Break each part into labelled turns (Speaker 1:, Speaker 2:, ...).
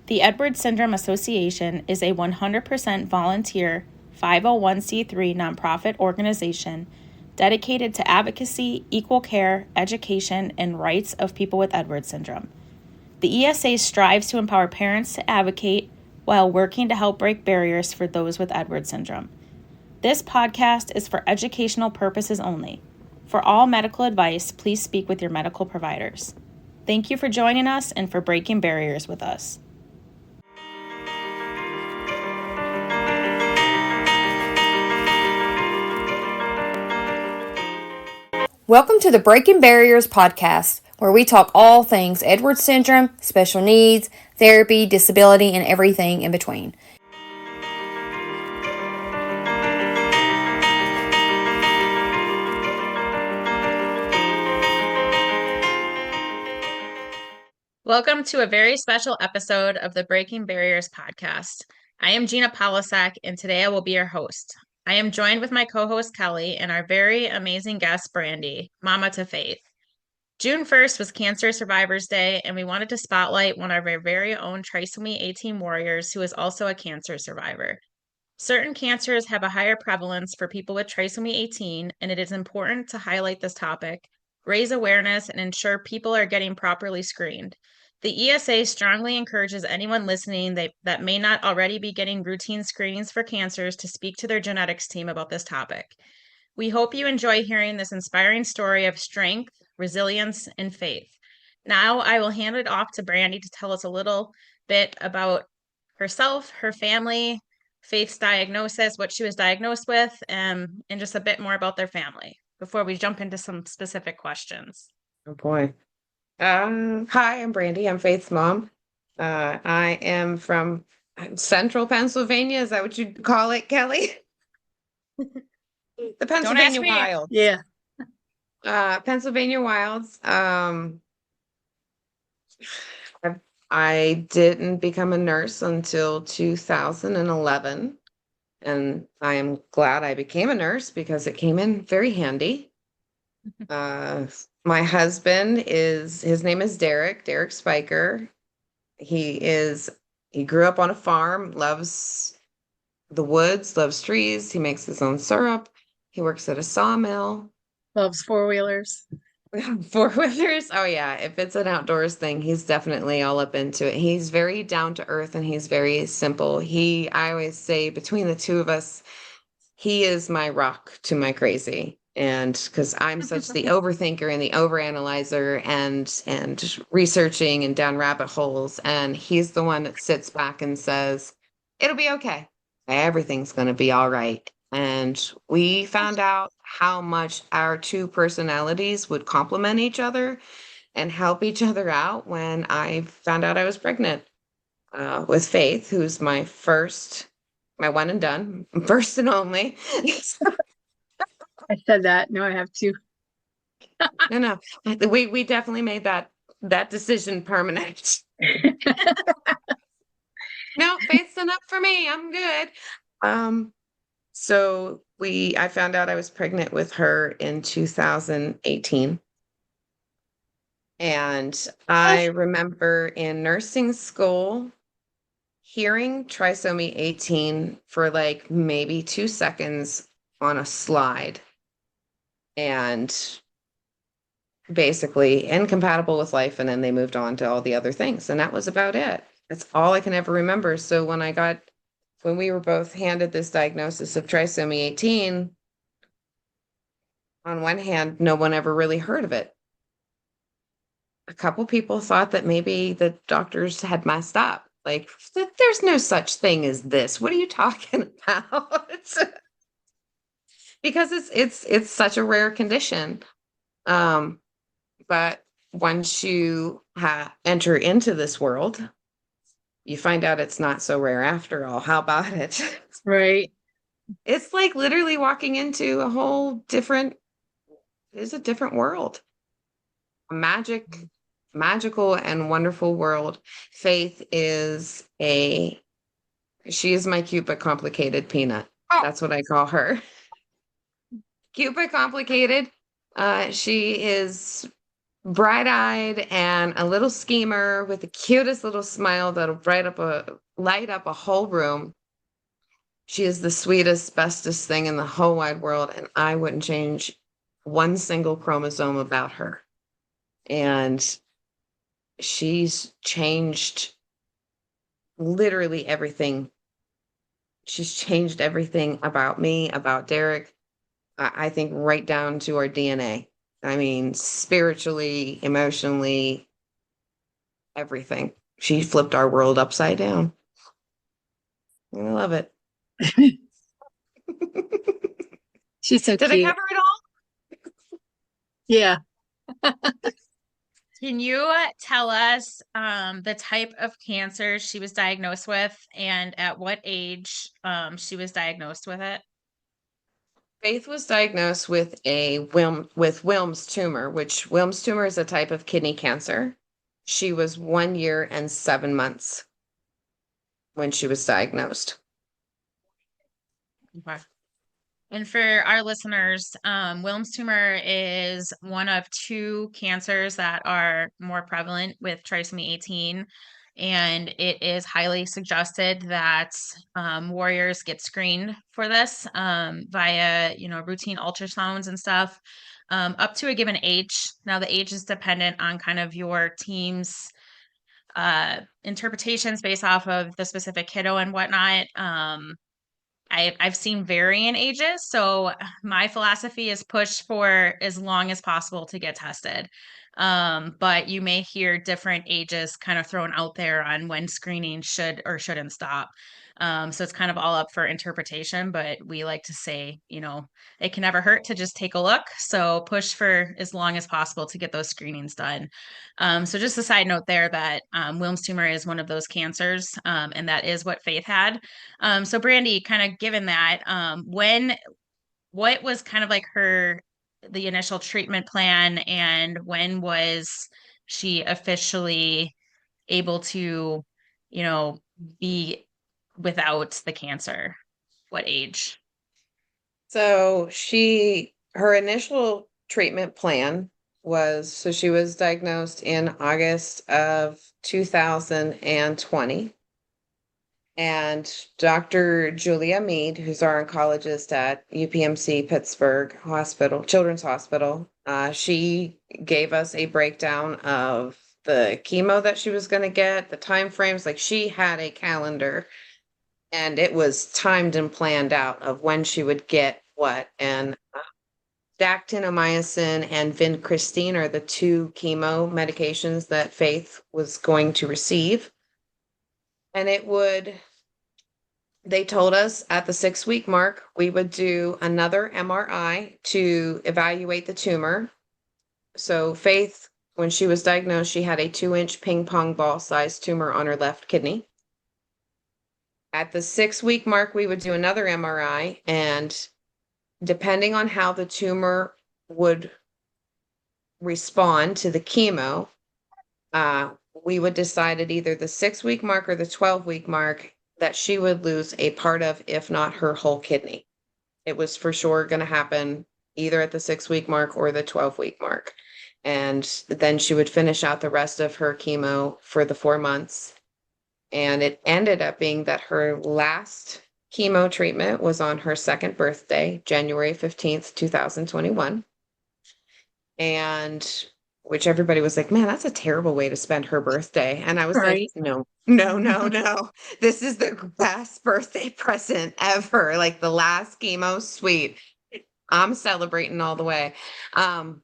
Speaker 1: The Edwards Syndrome Association is a 100% volunteer 501c3 nonprofit organization dedicated to advocacy, equal care, education, and rights of people with Edwards syndrome. The ESA strives to empower parents to advocate while working to help break barriers for those with Edwards syndrome. This podcast is for educational purposes only. For all medical advice, please speak with your medical providers. Thank you for joining us and for breaking barriers with us.
Speaker 2: Welcome to the Breaking Barriers podcast, where we talk all things Edwards syndrome, special needs, therapy, disability, and everything in between.
Speaker 1: Welcome to a very special episode of the Breaking Barriers podcast. I am Gina Polisak, and today I will be your host. I am joined with my co-host Kelly and our very amazing guest Brandi, Mama to Faith. June 1st was Cancer Survivors Day, and we wanted to spotlight one of our very own Trisomy 18 warriors who is also a cancer survivor. Certain cancers have a higher prevalence for people with Trisomy 18, and it is important to highlight this topic, raise awareness, and ensure people are getting properly screened. The ESA strongly encourages anyone listening that may not already be getting routine screenings for cancers to speak to their genetics team about this topic. We hope you enjoy hearing this inspiring story of strength, resilience, and faith. Now I will hand it off to Brandi to tell us a little bit about herself, her family, Faith's diagnosis, what she was diagnosed with, and just a bit more about their family before we jump into some specific questions.
Speaker 3: Oh boy. Hi, I'm Brandi. I'm Faith's mom. I am from central Pennsylvania. Is that what you'd call it, Kelly? The Pennsylvania Wilds.
Speaker 1: Yeah.
Speaker 3: Pennsylvania Wilds. I didn't become a nurse until 2011. And I am glad I became a nurse because it came in very handy. My husband his name is Derek Spiker. He grew up on a farm, loves the woods, loves trees. He makes his own syrup. He works at a sawmill.
Speaker 1: Loves four-wheelers.
Speaker 3: Four-wheelers. Oh yeah. If it's an outdoors thing, he's definitely all up into it. He's very down to earth and he's very simple. I always say between the two of us, he is my rock to my crazy. And because I'm such the overthinker and the overanalyzer and researching and down rabbit holes, and he's the one that sits back and says, it'll be okay. Everything's going to be all right. And we found out how much our two personalities would complement each other and help each other out when I found out I was pregnant with Faith, who's my one and done, first and only.
Speaker 4: I said that. No, I have two.
Speaker 3: No. We definitely made that decision permanent. No, Faith's enough for me. I'm good. So I found out I was pregnant with her in 2018. And I remember in nursing school hearing trisomy 18 for like maybe 2 seconds on a slide. And basically incompatible with life. And then they moved on to all the other things. And that was about it. That's all I can ever remember. So when we were both handed this diagnosis of trisomy 18, on one hand, no one ever really heard of it. A couple people thought that maybe the doctors had messed up. Like, there's no such thing as this. What are you talking about? Because it's such a rare condition. But once you enter into this world, you find out it's not so rare after all. How about it?
Speaker 4: Right.
Speaker 3: It's like literally walking into a whole different world. A magical and wonderful world. Faith she is my cute but complicated peanut. That's what I call her. Cute but complicated. She is bright-eyed and a little schemer with the cutest little smile that'll light up a whole room. She is the sweetest, bestest thing in the whole wide world, and I wouldn't change one single chromosome about her. And she's changed literally everything. She's changed everything about me, about Derek. I think right down to our DNA. I mean, spiritually, emotionally, everything. She flipped our world upside down. I love it.
Speaker 4: She's so
Speaker 3: Did I
Speaker 4: cute.
Speaker 3: cover it all?
Speaker 4: Yeah.
Speaker 1: Can you tell us the type of cancer she was diagnosed with and at what age she was diagnosed with it?
Speaker 3: Faith was diagnosed with Wilms tumor, which Wilms tumor is a type of kidney cancer. She was 1 year and 7 months when she was diagnosed.
Speaker 1: Okay. And for our listeners, Wilms tumor is one of two cancers that are more prevalent with trisomy 18. And it is highly suggested that warriors get screened for this via, routine ultrasounds and stuff up to a given age. Now, the age is dependent on kind of your team's interpretations based off of the specific kiddo and whatnot. I've seen varying ages, so my philosophy is push for as long as possible to get tested. But you may hear different ages kind of thrown out there on when screening should or shouldn't stop. So it's kind of all up for interpretation, but we like to say, it can never hurt to just take a look. So push for as long as possible to get those screenings done. So just a side note there that Wilms tumor is one of those cancers, and that is what Faith had. So Brandi, kind of given that, what was kind of like the initial treatment plan, and when was she officially able to, you know, be without the cancer? What age?
Speaker 3: So her initial treatment plan so she was diagnosed in August of 2020. And Dr. Julia Mead, who's our oncologist at UPMC Pittsburgh Hospital, Children's Hospital, she gave us a breakdown of the chemo that she was going to get, the time frames. Like, she had a calendar, and it was timed and planned out of when she would get what. And dactinomycin and vincristine are the two chemo medications that Faith was going to receive. And they told us at the 6-week mark, we would do another MRI to evaluate the tumor. So Faith, when she was diagnosed, she had a 2-inch ping pong ball sized tumor on her left kidney. At the 6-week mark, we would do another MRI, and depending on how the tumor would respond to the chemo, we would decide at either the 6-week mark or the 12-week mark that she would lose a part of, if not her whole kidney. It was for sure going to happen either at the 6-week mark or the 12-week mark. And then she would finish out the rest of her chemo for the 4 months. And it ended up being that her last chemo treatment was on her second birthday, January 15th, 2021. And which everybody was like, man, that's a terrible way to spend her birthday. And I was
Speaker 4: Right.
Speaker 3: like, no, no, no, no. This is the best birthday present ever. Like, the last chemo, sweet. I'm celebrating all the way. And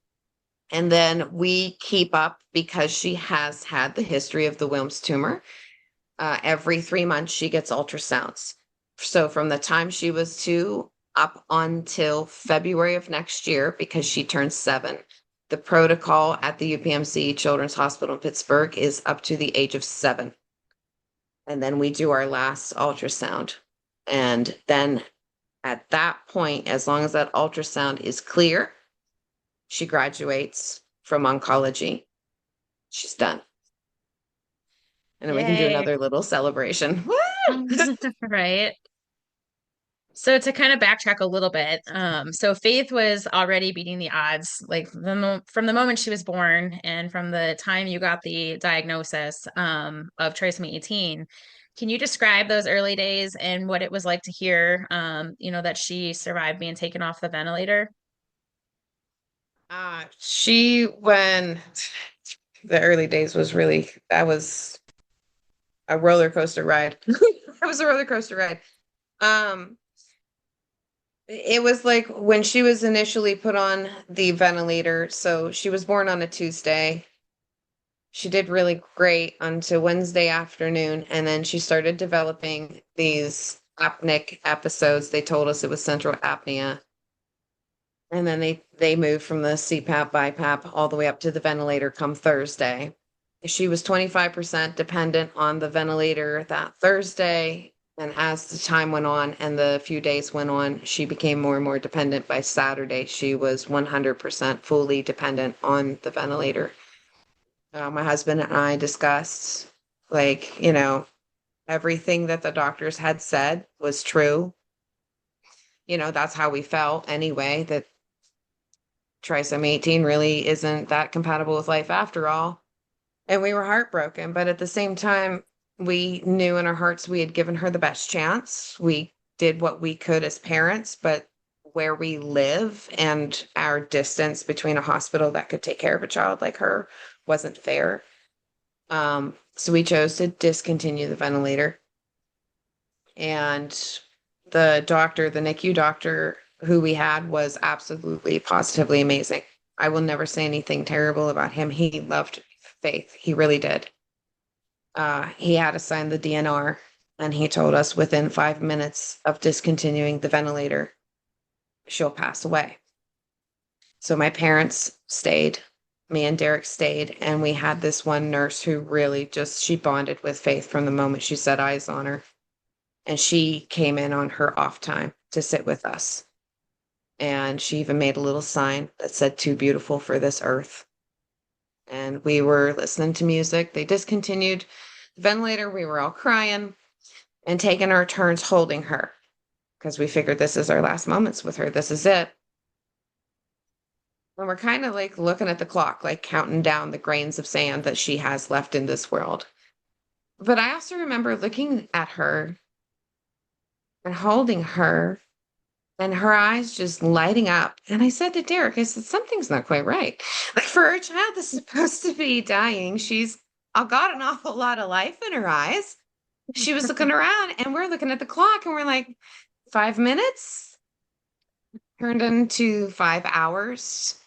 Speaker 3: then we keep up, because she has had the history of the Wilms tumor. Every 3 months, she gets ultrasounds. So from the time she was 2 up until February of next year, because she turns 7, the protocol at the UPMC Children's Hospital in Pittsburgh is up to the age of 7. And then we do our last ultrasound. And then at that point, as long as that ultrasound is clear, she graduates from oncology. She's done. And then we can do
Speaker 1: Yay.
Speaker 3: another little celebration.
Speaker 1: Right. So to kind of backtrack a little bit, so Faith was already beating the odds, like from the moment she was born and from the time you got the diagnosis of trisomy 18. Can you describe those early days and what it was like to hear, that she survived being taken off the ventilator?
Speaker 3: When the early days was really, that was a roller coaster ride. That was a roller coaster ride. Um, it was like when she was initially put on the ventilator. So she was born on a Tuesday. She did really great until Wednesday afternoon, and then she started developing these apneic episodes. They told us it was central apnea. And then they moved from the CPAP, BiPAP all the way up to the ventilator come Thursday. She was 25% dependent on the ventilator that Thursday. And as the time went on and the few days went on, she became more and more dependent. By Saturday, she was 100% fully dependent on the ventilator. My husband and I discussed, like, everything that the doctors had said was true. That's how we felt anyway, that trisomy 18 really isn't that compatible with life after all. And we were heartbroken, but at the same time, we knew in our hearts we had given her the best chance. We did what we could as parents, but where we live and our distance between a hospital that could take care of a child like her wasn't fair. So we chose to discontinue the ventilator. And the NICU doctor who we had was absolutely positively amazing. I will never say anything terrible about him. He loved Faith. He really did. He had us sign the DNR, and he told us within 5 minutes of discontinuing the ventilator, she'll pass away. So my parents stayed, me and Derek stayed, and we had this one nurse who really she bonded with Faith from the moment she set eyes on her. And she came in on her off time to sit with us. And she even made a little sign that said, "Too beautiful for this earth." And we were listening to music. They discontinued the ventilator. We were all crying and taking our turns holding her because we figured this is our last moments with her. This is it. And we're kind of like looking at the clock, like counting down the grains of sand that she has left in this world. But I also remember looking at her and holding her and her eyes just lighting up. And I said to Derek, I said, something's not quite right. Like for a child that's supposed to be dying, she's got an awful lot of life in her eyes. She was looking around and we're looking at the clock and we're like, 5 minutes turned into 5 hours,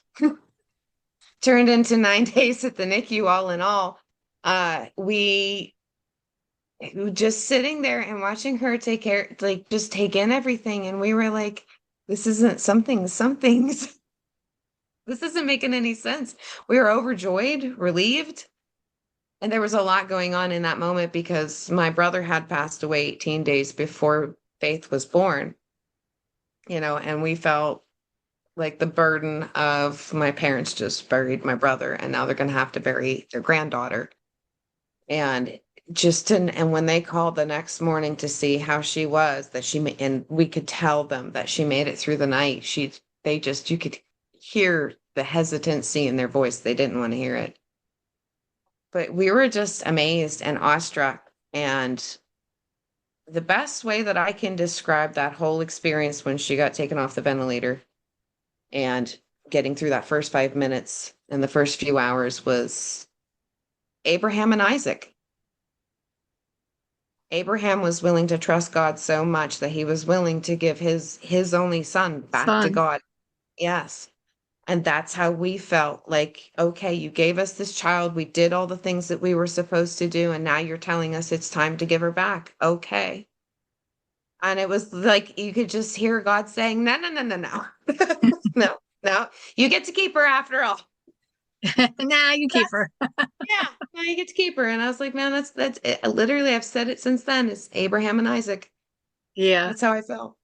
Speaker 3: turned into 9 days at the NICU, all in all. We just sitting there and watching her take care, like just take in everything. And we were like, this isn't something's, this isn't making any sense. We were overjoyed, relieved. And there was a lot going on in that moment because my brother had passed away 18 days before Faith was born, and we felt like the burden of my parents just buried my brother and now they're going to have to bury their granddaughter. And and when they called the next morning to see how she was, and we could tell them that she made it through the night. You could hear the hesitancy in their voice. They didn't want to hear it. But we were just amazed and awestruck. And the best way that I can describe that whole experience when she got taken off the ventilator and getting through that first 5 minutes and the first few hours was Abraham and Isaac. Abraham was willing to trust God so much that he was willing to give his only son back to God. Yes. And that's how we felt like, okay, you gave us this child. We did all the things that we were supposed to do. And now you're telling us it's time to give her back. Okay. And it was like, you could just hear God saying, no, no, no, no, no, no, no, you get to keep her after all.
Speaker 4: Nah, you keep her.
Speaker 3: Yeah, now you get to keep her. And I was like, man, that's it. Literally, I've said it since then. It's Abraham and Isaac.
Speaker 4: Yeah,
Speaker 3: That's how I felt.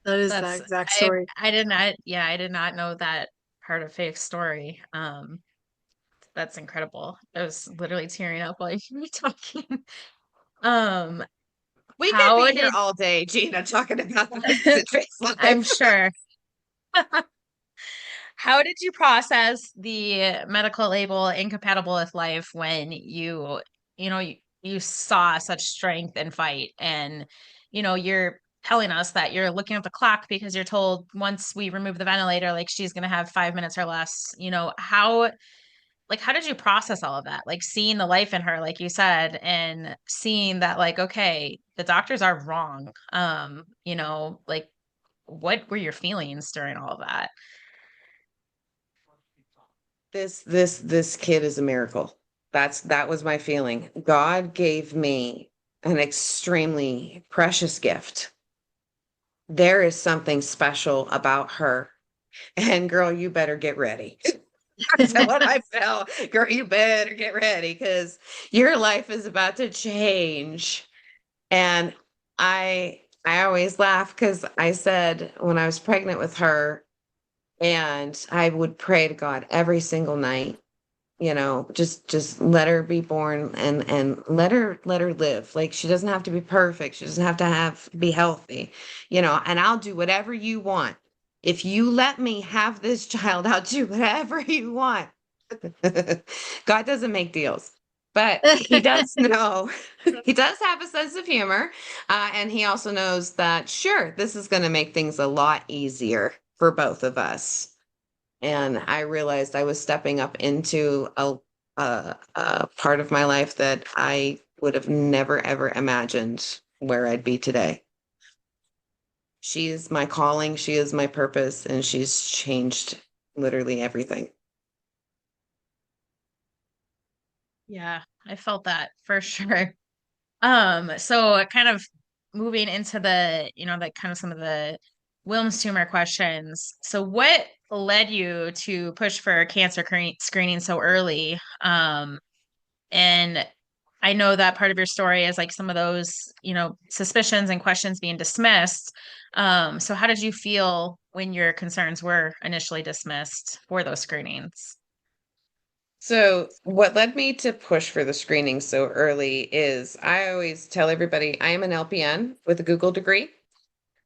Speaker 4: that is that
Speaker 1: That's
Speaker 4: exact
Speaker 1: I
Speaker 4: story.
Speaker 1: I did not yeah, I did not know that part of Faith's story. That's incredible. I was literally tearing up while you were talking. Um,
Speaker 3: We could
Speaker 1: how
Speaker 3: be here
Speaker 1: did
Speaker 3: all day, Gina, talking about the things that Trace
Speaker 1: I'm
Speaker 3: life.
Speaker 1: sure. How did you process the medical label incompatible with life when you saw such strength and fight and you're telling us that you're looking at the clock because you're told once we remove the ventilator, like she's gonna have 5 minutes or less. How did you process all of that? Like seeing the life in her, like you said, and seeing that like, okay, the doctors are wrong. Like what were your feelings during all of that?
Speaker 3: This kid is a miracle. That was my feeling. God gave me an extremely precious gift. There is something special about her. And girl, you better get ready. That's what I felt. Girl, you better get ready because your life is about to change. And I always laugh because I said when I was pregnant with her, and I would pray to God every single night, just let her be born and let her live. Like she doesn't have to be perfect. She doesn't have to be healthy, and I'll do whatever you want. If you let me have this child, I'll do whatever you want. God doesn't make deals, but he does know. He does have a sense of humor, and he also knows that sure, this is going to make things a lot easier for both of us. And I realized I was stepping up into a part of my life that I would have never ever imagined where I'd be today. She is my calling, she is my purpose, and she's changed literally everything.
Speaker 1: Yeah, I felt that for sure. So kind of moving into the kind of some of the Wilms tumor questions. So what led you to push for cancer screening so early? And I know that part of your story is like some of those, suspicions and questions being dismissed. So how did you feel when your concerns were initially dismissed for those screenings?
Speaker 3: So, what led me to push for the screening so early is I always tell everybody I am an LPN with a Google degree,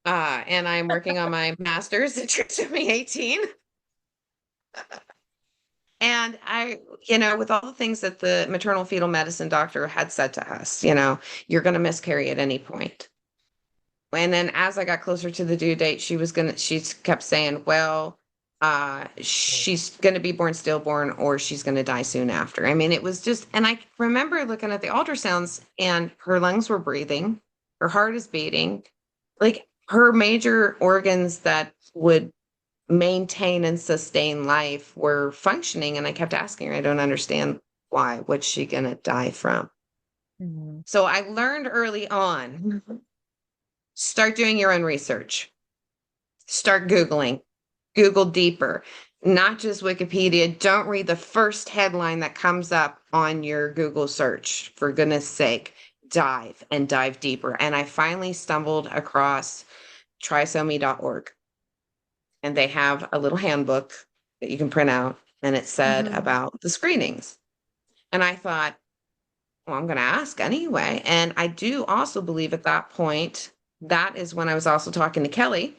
Speaker 3: and I'm working on my master's in trisomy 18. And with all the things that the maternal fetal medicine doctor had said to us, you're going to miscarry at any point. And then as I got closer to the due date, she kept saying, well, she's going to be born stillborn or she's going to die soon after. I mean, it was just, and I remember looking at the ultrasounds and her lungs were breathing, her heart is beating, like her major organs that would maintain and sustain life were functioning. And I kept asking her, I don't understand why. What's she going to die from?
Speaker 1: Mhm.
Speaker 3: So I learned early on, start doing your own research, start Googling, Google deeper, not just Wikipedia. Don't read the first headline that comes up on your Google search. For goodness sake, dive and dive deeper. And I finally stumbled across trisomy.org. And they have a little handbook that you can print out, and it said
Speaker 1: Mhm.
Speaker 3: about the screenings. And I thought, well, I'm going to ask anyway. And I do also believe at that point, that is when I was also talking to Kelly,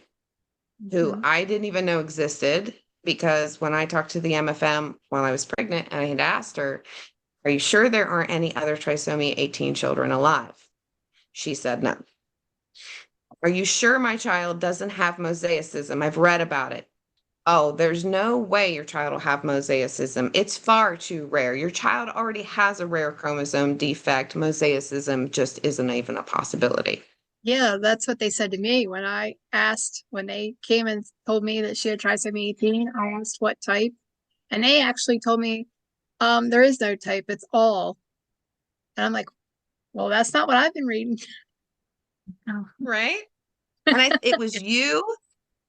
Speaker 3: who
Speaker 1: Mhm.
Speaker 3: I didn't even know existed, because when I talked to the MFM while I was pregnant and I had asked her, are you sure there aren't any other trisomy 18 children alive? She said no. Are you sure my child doesn't have mosaicism? I've read about it. Oh, there's no way your child will have mosaicism. It's far too rare. Your child already has a rare chromosome defect. Mosaicism just isn't even a possibility.
Speaker 4: Yeah, that's what they said to me when I asked, when they came and told me that she had trisomy 18. I asked what type, and they actually told me, there is no type, it's all. And I'm like, well, that's not what I've been reading.
Speaker 1: Oh.
Speaker 3: Right? And it was you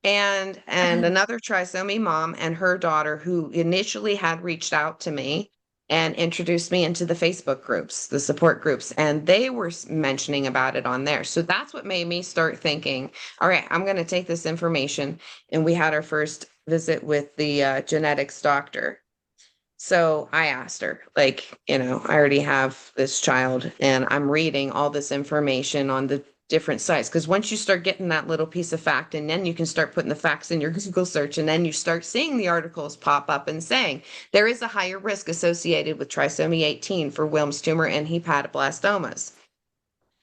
Speaker 3: and another trisomy mom and her daughter who initially had reached out to me and introduced me into the Facebook groups, the support groups, and they were mentioning about it on there. So that's what made me start thinking, all right, I'm going to take this information. And we had our first visit with the genetics doctor. So I asked her, like, I already have this child and I'm reading all this information on the different sites. Because once you start getting that little piece of fact, and then you can start putting the facts in your Google search, and then you start seeing the articles pop up and saying there is a higher risk associated with trisomy 18 for Wilms tumor and hepatoblastomas.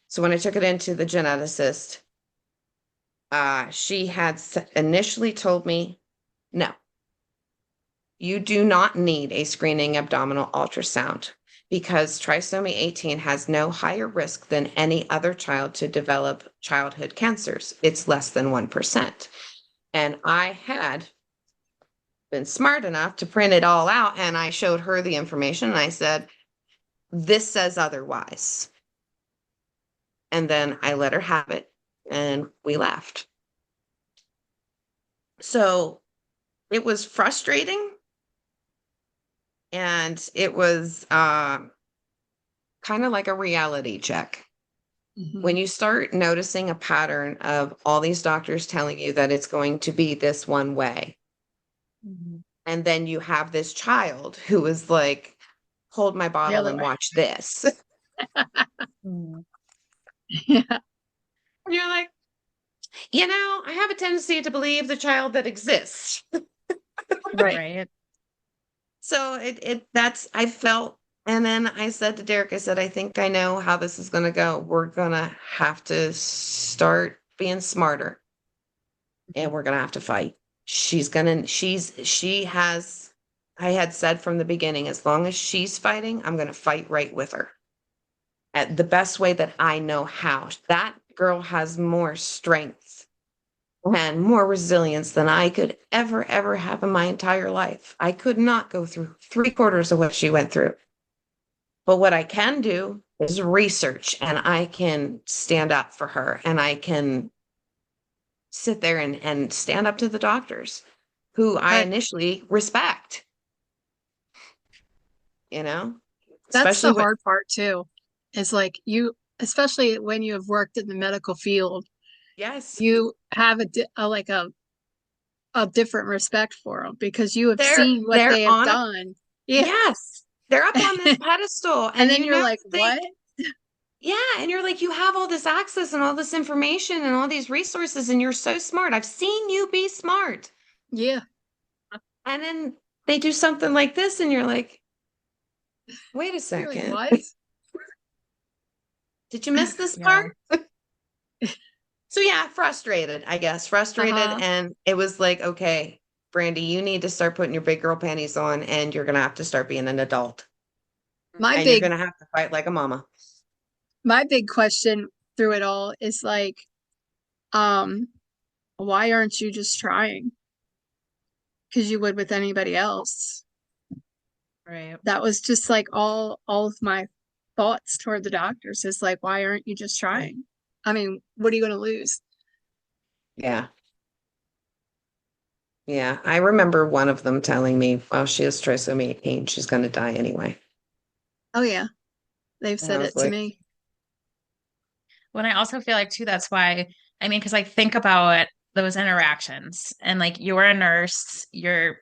Speaker 3: So when I took it into the geneticist, she had initially told me, no, you do not need a screening abdominal ultrasound because trisomy 18 has no higher risk than any other child to develop childhood cancers. It's less than 1%. And I had been smart enough to print it all out, and I showed her the information and I said, this says otherwise. And then I let her have it and we left. So it was frustrating. And it was kind of like a reality check. When you start noticing a pattern of all these doctors telling you that it's going to be this one way, and then you have this child who is like, hold my bottle and watch this.
Speaker 4: Yeah.
Speaker 3: And you're like, I have a tendency to believe the child that exists.
Speaker 1: Right.
Speaker 3: So I felt, and then I said to Derek, I said, I think I know how this is going to go. We're going to have to start being smarter and we're going to have to fight. I had said from the beginning, as long as she's fighting, I'm going to fight right with her at the best way that I know how. That girl has more strength and more resilience than I could ever have in my entire life. I could not go through 3/4 of what she went through. But what I can do is research, and I can stand up for her, and I can sit there and stand up to the doctors who I initially respect.
Speaker 4: That's
Speaker 3: especially
Speaker 4: the hard part too. Is like especially when you have worked in the medical field,
Speaker 3: yes,
Speaker 4: you have a different respect for them because you have seen what
Speaker 3: they're
Speaker 4: they have done.
Speaker 3: Yes, they're up on this pedestal,
Speaker 4: And then you're like, what?
Speaker 3: Yeah, and you're like, you have all this access and all this information and all these resources, and you're so smart. I've seen you be smart.
Speaker 4: Yeah.
Speaker 3: And then they do something like this, and you're like, wait a
Speaker 4: You're
Speaker 3: second.
Speaker 4: like, what?
Speaker 3: Did you miss this part? So yeah, frustrated, I guess. Frustrated. And it was like, okay, Brandi, you need to start putting your big girl panties on, and you're gonna have to start being an adult. You're gonna have to fight like a mama.
Speaker 4: My big question through it all is like, why aren't you just trying? Because you would with anybody else.
Speaker 1: Right.
Speaker 4: That was just like all of my thoughts toward the doctors is like, why aren't you just trying? I mean, what are you going to lose?
Speaker 3: Yeah. Yeah. I remember one of them telling me, well, she has trisomy 18, she's going to die anyway.
Speaker 4: Oh, yeah. They've said it to me.
Speaker 1: When I also feel like too, that's why, I mean, because like think about those interactions and like you're a nurse, you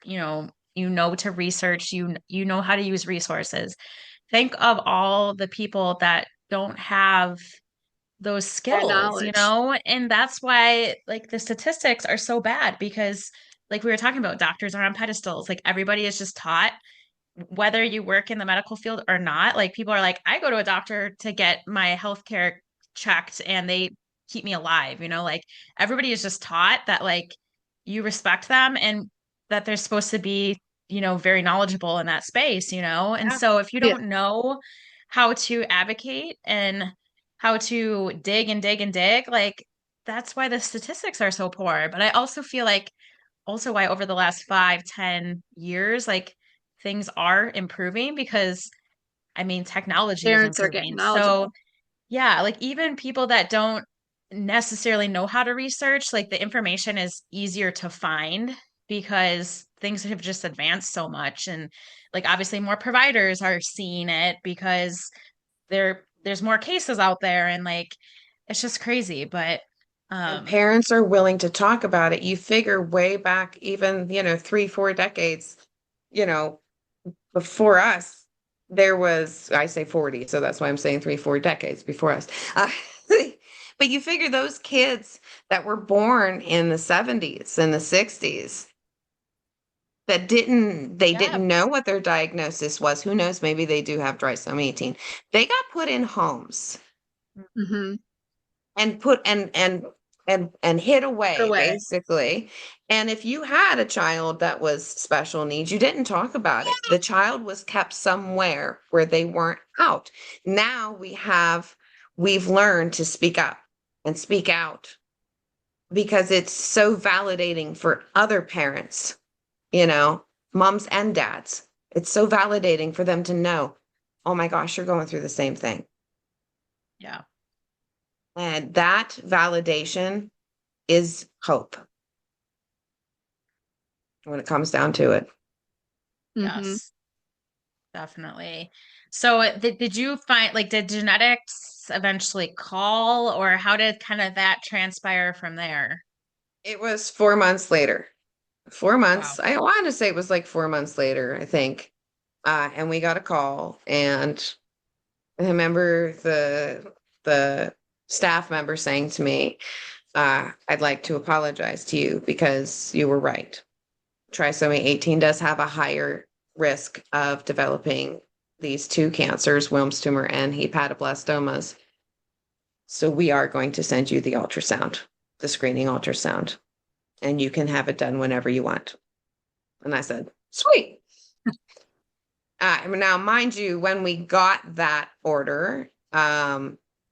Speaker 1: know to research, you know how to use resources. Think of all the people that don't have those skills, and that's why like the statistics are so bad because like we were talking about, doctors are on pedestals, like everybody is just taught, whether you work in the medical field or not, like people are like, I go to a doctor to get my healthcare checked and they keep me alive, like everybody is just taught that like you respect them and that they're supposed to be, very knowledgeable in that space, and so if you don't know how to advocate and how to dig and dig and dig, like that's why the statistics are so poor. But I also feel like also why over the last 5-10 years, like things are improving because I mean technology is
Speaker 4: Parents are getting
Speaker 1: improving.
Speaker 4: knowledgeable.
Speaker 1: So yeah, like even people that don't necessarily know how to research, like the information is easier to find because things have just advanced so much. And like obviously more providers are seeing it because there's more cases out there and like it's just crazy. But
Speaker 3: and parents are willing to talk about it. You figure way back, even, 3-4 decades, before us, there was, I say 40, so that's why I'm saying 3, 4 decades before us. But you figure those kids that were born in the 70s and the 60s that they
Speaker 1: Yeah.
Speaker 3: didn't know what their diagnosis was. Who knows? Maybe they do have trisomy 18. They got put in homes
Speaker 4: Mm-hmm.
Speaker 3: and put and hid away,
Speaker 4: Away.
Speaker 3: basically. And if you had a child that was special needs, you didn't talk about it. The child was kept somewhere where they weren't out. Now we've learned to speak up and speak out because it's so validating for other parents, moms and dads. It's so validating for them to know, oh my gosh, you're going through the same thing.
Speaker 1: Yeah.
Speaker 3: And that validation is hope when it comes down to it.
Speaker 4: Mm-hmm.
Speaker 1: Yes, definitely. So did you find, like, did genetics eventually call, or how did kind of that transpire from there?
Speaker 3: It was 4 months later. 4 months.
Speaker 1: Wow.
Speaker 3: I want to say it was like 4 months later, I think. And we got a call, and I remember the staff member saying to me, I'd like to apologize to you because you were right. Trisomy 18 does have a higher risk of developing these two cancers, Wilms tumor and hepatoblastomas. So we are going to send you the ultrasound, the screening ultrasound, and you can have it done whenever you want. And I said, sweet. Now, mind you, when we got that order,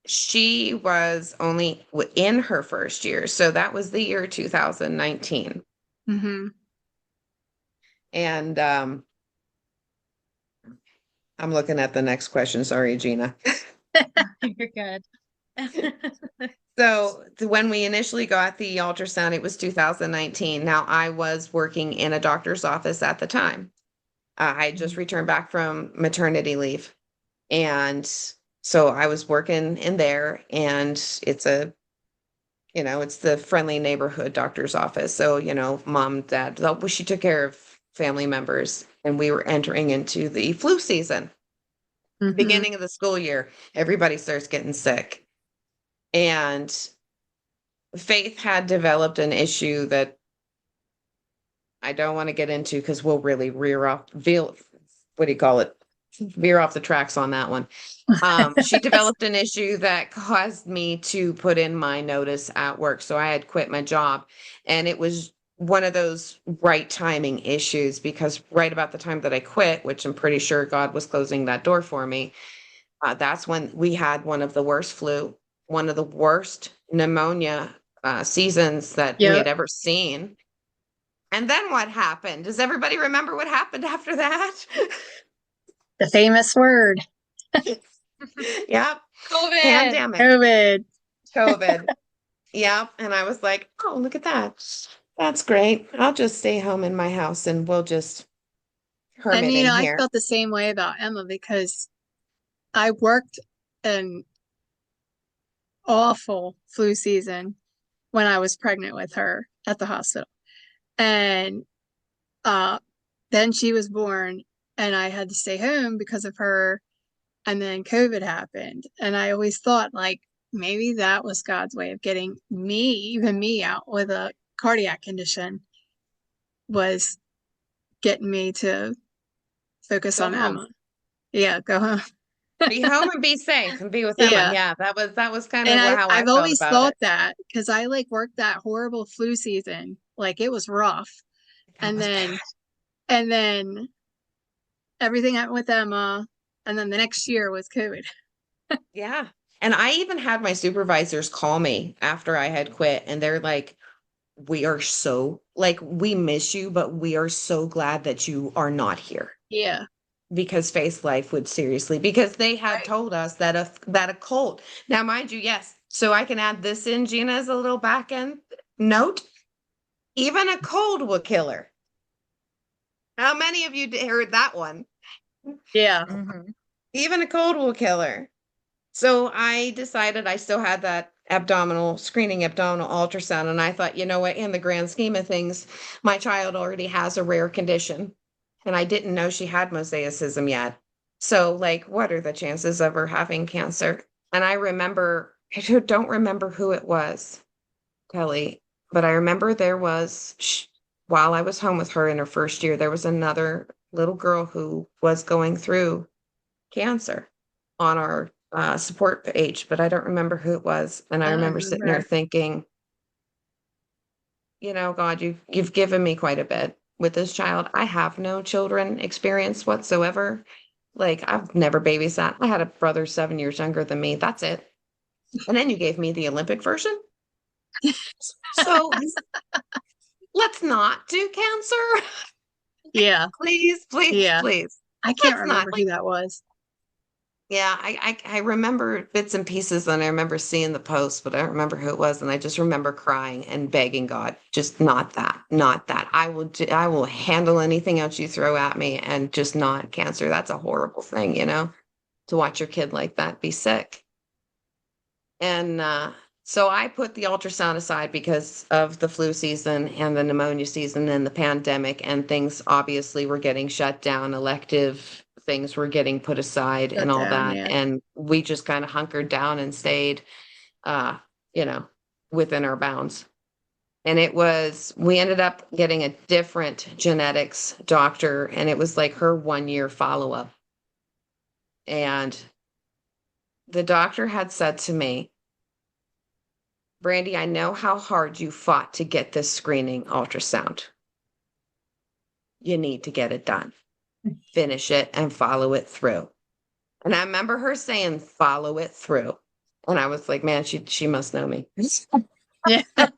Speaker 3: she was only in her first year. So that was the year 2019.
Speaker 4: Mm-hmm.
Speaker 3: And I'm looking at the next question. Sorry, Gina.
Speaker 1: You're good.
Speaker 3: So when we initially got the ultrasound, it was 2019. Now, I was working in a doctor's office at the time. I had just returned back from maternity leave. And so I was working in there, and it's it's the friendly neighborhood doctor's office. So, mom, dad, she took care of family members, and we were entering into the flu season.
Speaker 4: Mm-hmm.
Speaker 3: Beginning of the school year, everybody starts getting sick. And Faith had developed an issue that I don't want to get into because we'll really veer off the tracks on that one. She developed an issue that caused me to put in my notice at work. So I had quit my job, and it was one of those right timing issues because right about the time that I quit, which I'm pretty sure God was closing that door for me, that's when we had one of the worst flu, one of the worst pneumonia seasons that we had ever seen. And then what happened? Does everybody remember what happened after that?
Speaker 4: The famous word.
Speaker 3: Yep.
Speaker 1: COVID.
Speaker 3: Pandemic. COVID. Yep. And I was like, oh, look at that. That's great. I'll just stay home in my house and we'll just hermit in
Speaker 4: I
Speaker 3: here.
Speaker 4: felt the same way about Emma because I worked an awful flu season when I was pregnant with her at the hospital. And then she was born, and I had to stay home because of her. And then COVID happened. And I always thought, like, maybe that was God's way of getting even me out with a cardiac condition, was getting me to focus on
Speaker 3: home.
Speaker 4: Emma. Yeah, go home.
Speaker 3: Be home and be safe and be with
Speaker 4: Yeah.
Speaker 3: Emma. Yeah, that was kind of how
Speaker 4: I've
Speaker 3: I felt
Speaker 4: always
Speaker 3: about
Speaker 4: thought
Speaker 3: it.
Speaker 4: that because I worked that horrible flu season. Like, it was rough. And then everything happened with Emma. And then the next year was COVID.
Speaker 3: Yeah. And I even had my supervisors call me after I had quit, and they're like, we miss you, but we are so glad that you are not here.
Speaker 4: Yeah.
Speaker 3: Because Faith's life would seriously, because they had told us that a cold. Now, mind you, yes. So I can add this in, Gina, as a little back end note. Even a cold will kill her. How many of you heard that one?
Speaker 4: Yeah.
Speaker 1: Mm-hmm.
Speaker 3: Even a cold will kill her. So I decided I still had that abdominal ultrasound. And I thought, you know what, in the grand scheme of things, my child already has a rare condition. and I didn't know she had mosaicism yet. So, like, what are the chances of her having cancer? And I don't remember who it was, Kelly, but I remember while I was home with her in her first year, there was another little girl who was going through cancer on our support page, but I don't remember who it was. And I
Speaker 4: I don't
Speaker 3: remember sitting there
Speaker 4: remember.
Speaker 3: thinking, God, you've given me quite a bit with this child. I have no children experience whatsoever. Like, I've never babysat. I had a brother 7 years younger than me. That's it. And then you gave me the Olympic version. So let's not do cancer.
Speaker 4: Yeah.
Speaker 3: Please, please,
Speaker 4: Yeah.
Speaker 3: please.
Speaker 4: I can't
Speaker 3: Let's not.
Speaker 4: remember who that was.
Speaker 3: Yeah, I remember bits and pieces, and I remember seeing the post, but I don't remember who it was. And I just remember crying and begging God, just not that, not that. I will handle anything else you throw at me, and just not cancer. That's a horrible thing, to watch your kid like that be sick. And so I put the ultrasound aside because of the flu season and the pneumonia season and the pandemic, and things obviously were getting shut down. Elective things were getting put aside and
Speaker 4: Shut
Speaker 3: all
Speaker 4: down,
Speaker 3: that.
Speaker 4: yeah.
Speaker 3: And we just kind of hunkered down and stayed, uh, you know, within our bounds. And we ended up getting a different genetics doctor, and it was like her 1 year follow-up. And the doctor had said to me, Brandi, I know how hard you fought to get this screening ultrasound. You need to get it done. Finish it and follow it through. And I remember her saying, follow it through. And I was like, man, she must know me.
Speaker 4: Yeah.
Speaker 3: And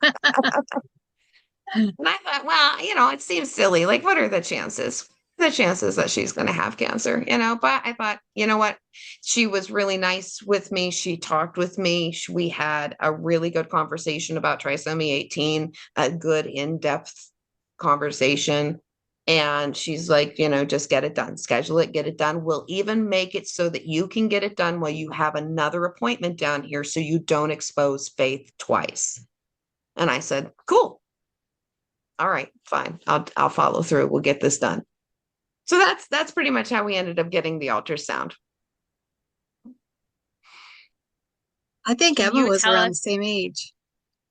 Speaker 3: I thought, well, it seems silly. Like, what are the chances? The chances that she's going to have cancer, But I thought, you know what? She was really nice with me. She talked with me. We had a really good conversation about trisomy 18, a good in-depth conversation. And she's like, just get it done, schedule it, get it done. We'll even make it so that you can get it done while you have another appointment down here so you don't expose Faith twice. And I said, cool. All right, fine. I'll follow through. We'll get this done. So that's pretty much how we ended up getting the ultrasound.
Speaker 4: I think
Speaker 1: Can
Speaker 4: Emma
Speaker 1: you
Speaker 4: was
Speaker 1: tell
Speaker 4: around
Speaker 1: us?
Speaker 4: the same age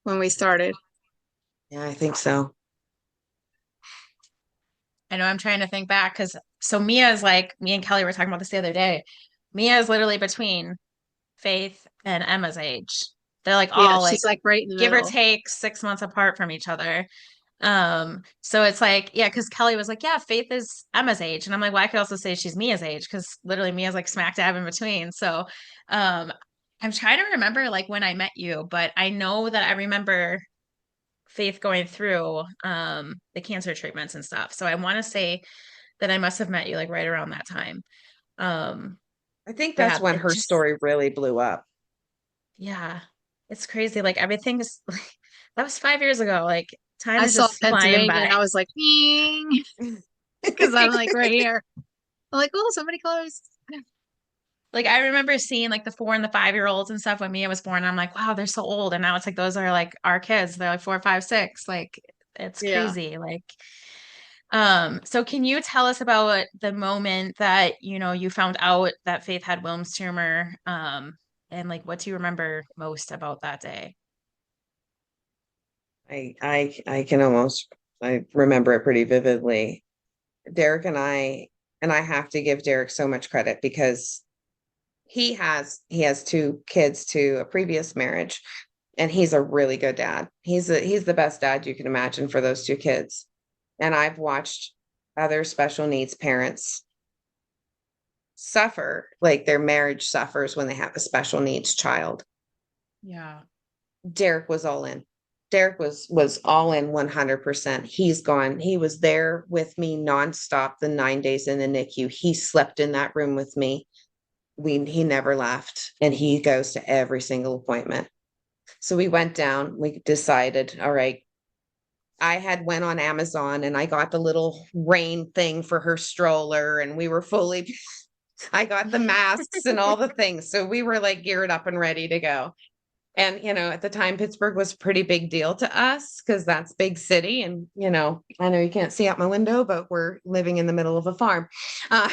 Speaker 4: when we started.
Speaker 3: Yeah, I think so.
Speaker 1: I know I'm trying to think back because so Mia is like, me and Kelly were talking about this the other day. Mia is literally between Faith and Emma's age. They're like
Speaker 4: Yeah,
Speaker 1: all like
Speaker 4: she's like right in the
Speaker 1: give or
Speaker 4: middle.
Speaker 1: take 6 months apart from each other. So it's like, yeah, because Kelly was like, yeah, Faith is Emma's age. And I'm like, well, I could also say she's Mia's age because literally Mia's like smack dab in between. So I'm trying to remember like when I met you, but I know that I remember Faith going through the cancer treatments and stuff. So I want to say that I must have met you like right around that time. Um,
Speaker 3: I think
Speaker 1: but
Speaker 3: that's
Speaker 1: yeah,
Speaker 3: when
Speaker 1: it
Speaker 3: her
Speaker 1: just
Speaker 3: story really blew up.
Speaker 1: yeah, it's crazy. Like everything is that was 5 years ago. Like time
Speaker 4: I
Speaker 1: is
Speaker 4: saw
Speaker 1: just flying
Speaker 4: Pennsylvania
Speaker 1: by.
Speaker 4: and I was like, because I'm like right here. I'm like, oh, somebody close.
Speaker 1: Like I remember seeing like the 4 and the 5 year olds and stuff when Mia was born. And I'm like, wow, they're so old. And now it's like those are like our kids. They're like 4, 5, 6. Like it's
Speaker 4: Yeah.
Speaker 1: crazy. Like so can you tell us about the moment that you found out that Faith had Wilms tumor? And like what do you remember most about that day?
Speaker 3: I remember it pretty vividly. Derek and I have to give Derek so much credit because he has two kids to a previous marriage, and he's a really good dad. He's the best dad you can imagine for those two kids. And I've watched other special needs parents suffer, like their marriage suffers when they have a special needs child.
Speaker 1: Yeah.
Speaker 3: Derek was all in. Derek was all in 100%. He's gone. He was there with me nonstop the 9 days in the NICU. He slept in that room with me. He never left, and he goes to every single appointment. So we went down. We decided, all right. I had went on Amazon and I got the little rain thing for her stroller, and we were fully. I got the masks and all the things, so we were like geared up and ready to go. And, at the time, Pittsburgh was a pretty big deal to us because that's big city. And, I know you can't see out my window, but we're living in the middle of a farm. Uh,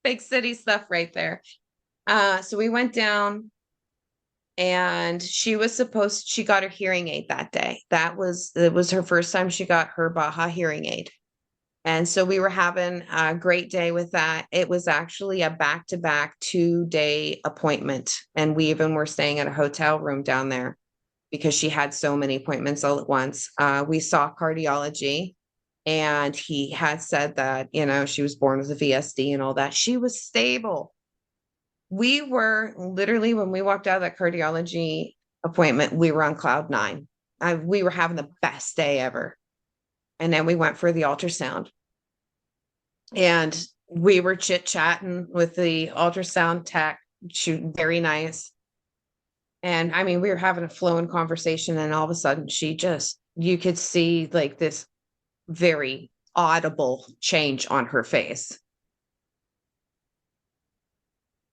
Speaker 3: big city stuff right there. So we went down and she got her hearing aid that day. It was her first time she got her Baja hearing aid. And so we were having a great day with that. It was actually a back-to-back 2-day appointment. And we even were staying at a hotel room down there because she had so many appointments all at once. We saw cardiology, and he had said that, she was born with a VSD and all that. She was stable. We were literally, when we walked out of that cardiology appointment, we were on cloud 9. We were having the best day ever. And then we went for the ultrasound. And we were chit-chatting with the ultrasound tech. She was very nice. And I mean, we were having a flowing conversation, and all of a sudden you could see like this very audible change on her face.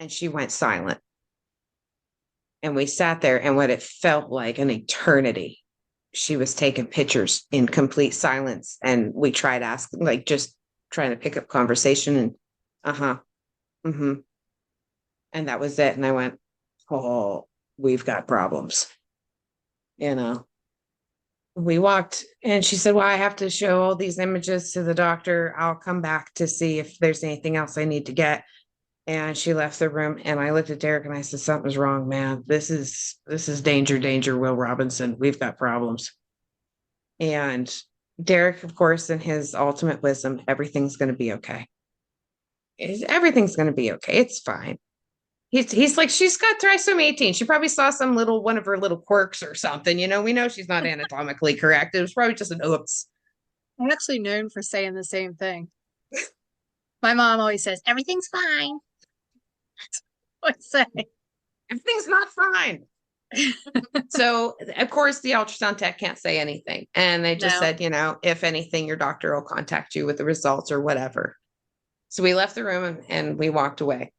Speaker 3: And she went silent. And we sat there, and what it felt like an eternity. She was taking pictures in complete silence. And we tried asking, like, just trying to pick up conversation, and mm-hmm. And that was it. And I went, oh, we've got problems. We walked, and she said, well, I have to show all these images to the doctor. I'll come back to see if there's anything else I need to get. And she left the room, and I looked at Derek and I said, something's wrong, man. This is danger, Will Robinson. We've got problems. And Derek, of course, in his ultimate wisdom, everything's going to be okay. Everything's going to be okay. It's fine. He's like, she's got trisomy 18. She probably saw one of her little quirks or something. We know she's not anatomically correct. It was probably just an oops.
Speaker 4: I'm actually known for saying the same thing. My mom always says, everything's fine. What I say?
Speaker 3: Everything's not fine. So, of course, the ultrasound tech can't say anything. And they just said, if anything, your doctor will contact you with the results or whatever. So we left the room and we walked away,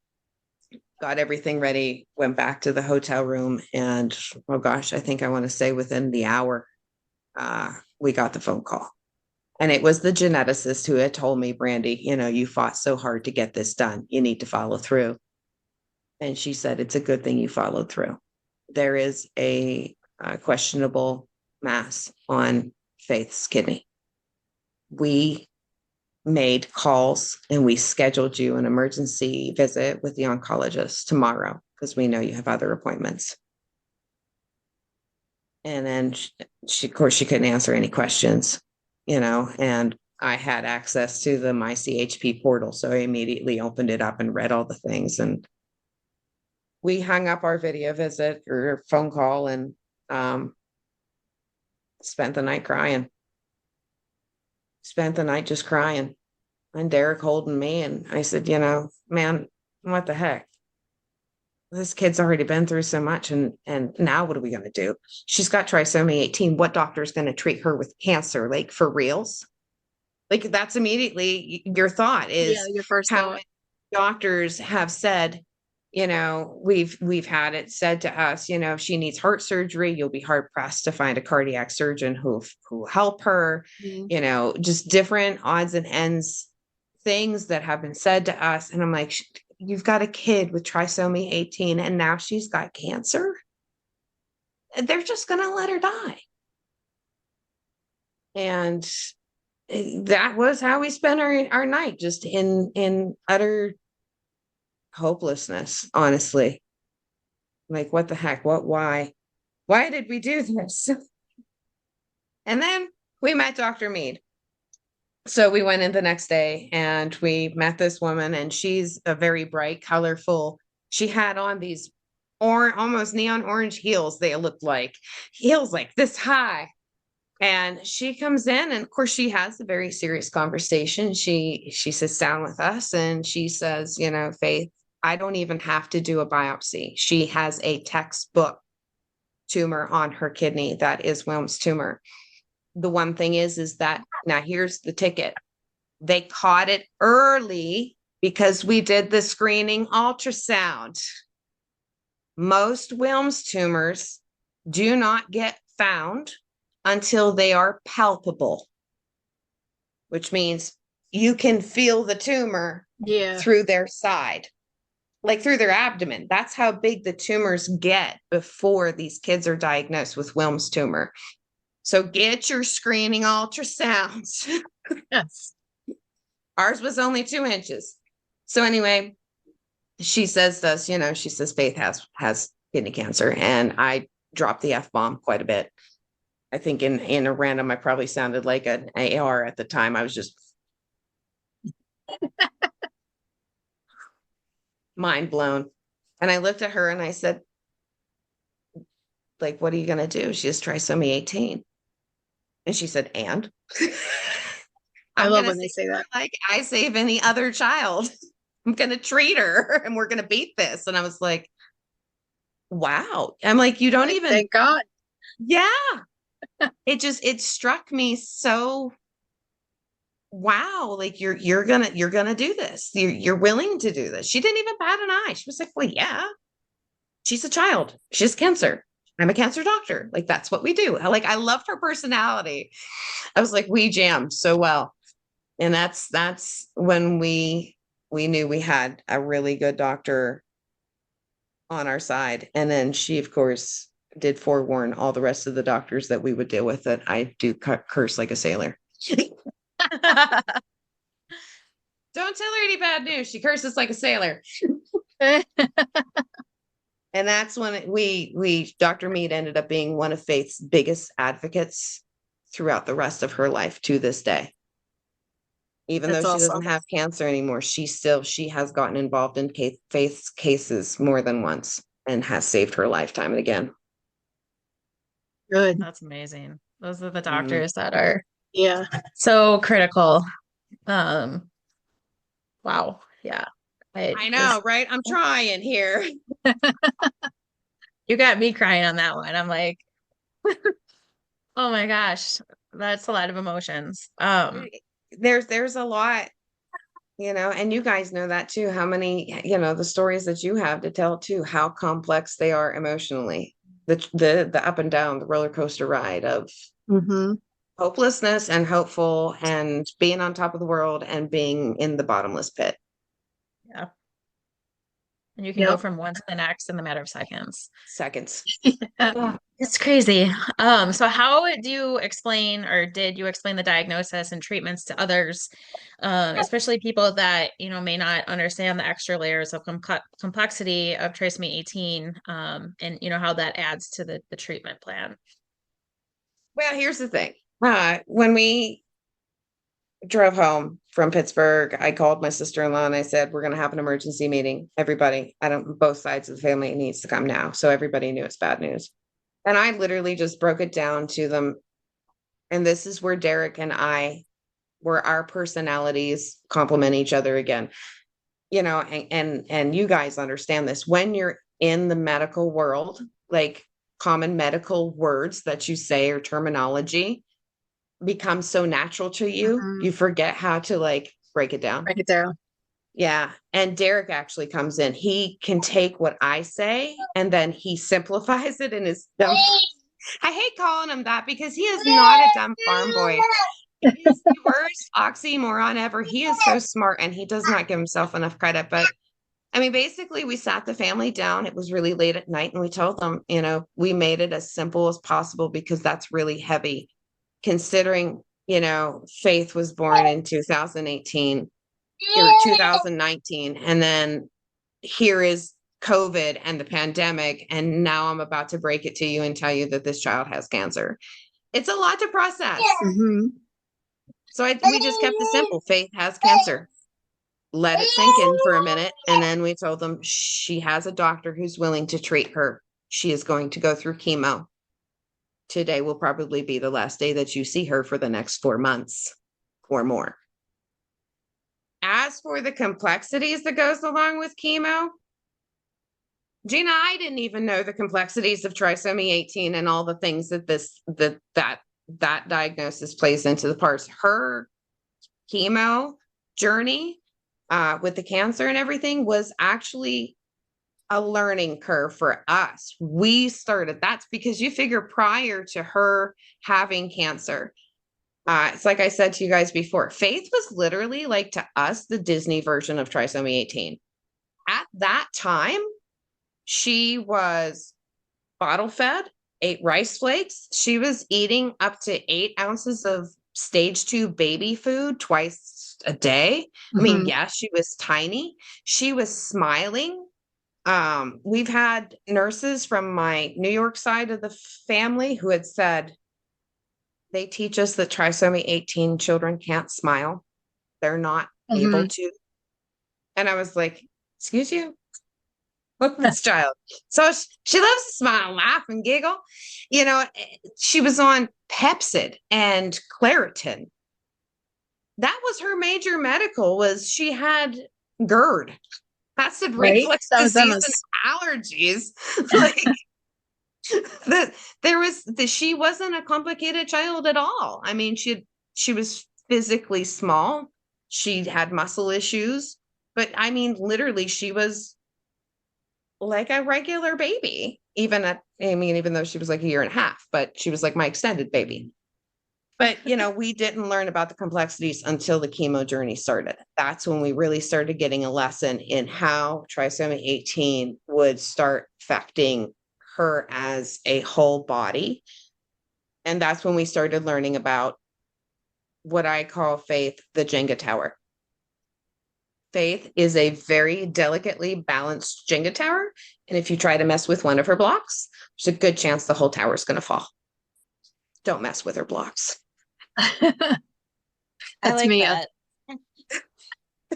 Speaker 3: got everything ready, went back to the hotel room. And, oh gosh, I think I want to say within the hour, we got the phone call. And it was the geneticist who had told me, Brandi, you fought so hard to get this done. You need to follow through. And she said, it's a good thing you followed through. There is a questionable mass on Faith's kidney. We made calls and we scheduled you an emergency visit with the oncologist tomorrow because we know you have other appointments. And then she couldn't answer any questions, and I had access to the My CHP portal. So I immediately opened it up and read all the things, and we hung up our video visit or phone call and spent the night crying. Spent the night just crying. And Derek holding me. And I said, man, what the heck? This kid's already been through so much. And now what are we going to do? She's got trisomy 18. What doctor is going to treat her with cancer? Like, for reals? Like, that's immediately your thought is,
Speaker 4: your first
Speaker 3: how
Speaker 4: thought.
Speaker 3: many doctors have said, we've had it said to us, if she needs heart surgery, you'll be hard pressed to find a cardiac surgeon who help her, just different odds and ends things that have been said to us. And I'm like, you've got a kid with trisomy 18 and now she's got cancer. They're just going to let her die. And that was how we spent our night, just in utter hopelessness, honestly. Like, what the heck? Why did we do this? And then we met Dr. Mead. So we went in the next day and we met this woman, and she's a very bright, colorful. She had on these almost neon orange heels. They looked like heels like this high. And she comes in, and of course she has a very serious conversation. She sits down with us and she says, Faith, I don't even have to do a biopsy. She has a textbook tumor on her kidney that is Wilms tumor. The one thing is that now here's the ticket. They caught it early because we did the screening ultrasound. Most Wilms tumors do not get found until they are palpable, which means you can feel the tumor through their side, like through their abdomen. That's how big the tumors get before these kids are diagnosed with Wilms tumor. So get your screening ultrasounds.
Speaker 4: Yes.
Speaker 3: Ours was only 2 inches. So anyway, she says to us, she says Faith has kidney cancer, and I dropped the F-bomb quite a bit. I think in a random, I probably sounded like an AR at the time. I was just mind blown. And I looked at her and I said, like, what are you going to do? She has trisomy 18. And she said, and?
Speaker 4: I love when they say that.
Speaker 3: Like I save any other child. I'm going to treat her and we're going to beat this. And I was like, wow. I'm like, you don't even.
Speaker 4: Thank God.
Speaker 3: Yeah. It struck me so, wow. Like you're going to do this. You're willing to do this. She didn't even bat an eye. She was like, well, yeah, she's a child. She has cancer. I'm a cancer doctor. Like, that's what we do. I loved her personality. I was like, we jam so well. And that's when we knew we had a really good doctor on our side. And then she, of course, did forewarn all the rest of the doctors that we would deal with that I do curse like a sailor. Don't tell her any bad news. She curses like a sailor. And that's when Dr. Mead ended up being one of Faith's biggest advocates throughout the rest of her life to this day. Even though she doesn't have cancer anymore, she has gotten involved in Faith's cases more than once and has saved her life time and again.
Speaker 4: Good.
Speaker 1: That's amazing. Those are the doctors that are
Speaker 4: so
Speaker 1: critical. Wow. Yeah.
Speaker 3: I know, right? I'm trying here.
Speaker 1: You got me crying on that one. I'm like, oh my gosh, that's a lot of emotions.
Speaker 3: There's a lot, and you guys know that too, how many, the stories that you have to tell too, how complex they are emotionally. The up and down, the roller coaster ride of hopelessness and hopeful and being on top of the world and being in the bottomless pit.
Speaker 1: Yeah. And you can go from one to the next in the matter of seconds. It's crazy. So how do you explain, or did you explain the diagnosis and treatments to others, especially people that, may not understand the extra layers of complexity of trisomy 18, and, how that adds to the treatment plan?
Speaker 3: Well, here's the thing. When we drove home from Pittsburgh, I called my sister-in-law and I said, we're going to have an emergency meeting. Everybody, both sides of the family needs to come now. So everybody knew it's bad news. And I literally just broke it down to them. And this is where Derek and I, where our personalities complement each other again, and you guys understand this. When you're in the medical world, like common medical words that you say or terminology becomes so natural to you, you forget how to break it down. Yeah. And Derek actually comes in. He can take what I say and then he simplifies it in his dumb. I hate calling him that because he is not a dumb farm boy. He's the worst oxymoron ever. He is so smart and he does not give himself enough credit. But I mean, basically, we sat the family down. It was really late at night and we told them, we made it as simple as possible because that's really heavy. Considering, Faith was born in 2018 or 2019, and then here is COVID and the pandemic, and now I'm about to break it to you and tell you that this child has cancer. It's a lot to process. So we just kept it simple. Faith has cancer. Let it sink in for a minute, and then we told them she has a doctor who's willing to treat her. She is going to go through chemo. Today will probably be the last day that you see her for the next 4 months or more. As for the complexities that goes along with chemo, Gina, I didn't even know the complexities of trisomy 18 and all the things that diagnosis plays into the parts. Her chemo journey with the cancer and everything was actually a learning curve for us. That's because you figure prior to her having cancer, it's like I said to you guys before, Faith was literally like to us the Disney version of trisomy 18. At that time, she was bottle fed, ate rice flakes. She was eating up to 8 ounces of stage 2 baby food twice a day. I mean, yes, she was tiny. She was smiling. We've had nurses from my New York side of the family who had said they teach us that trisomy 18 children can't smile. They're not able to. And I was like, excuse you? Look at this child. So she loves to smile, laugh, and giggle. You know, she was on Pepcid and Claritin. That was her major medical, was she had GERD, acid reflux disease and allergies. Like she wasn't a complicated child at all. I mean, she was physically small. She had muscle issues, but I mean, literally, she was like a regular baby, even though she was like a year and a half, but she was like my extended baby. But, we didn't learn about the complexities until the chemo journey started. That's when we really started getting a lesson in how trisomy 18 would start affecting her as a whole body. And that's when we started learning about what I call Faith, the Jenga tower. Faith is a very delicately balanced Jenga tower. And if you try to mess with one of her blocks, there's a good chance the whole tower is going to fall. Don't mess with her blocks.
Speaker 1: That's like Mia.
Speaker 3: That.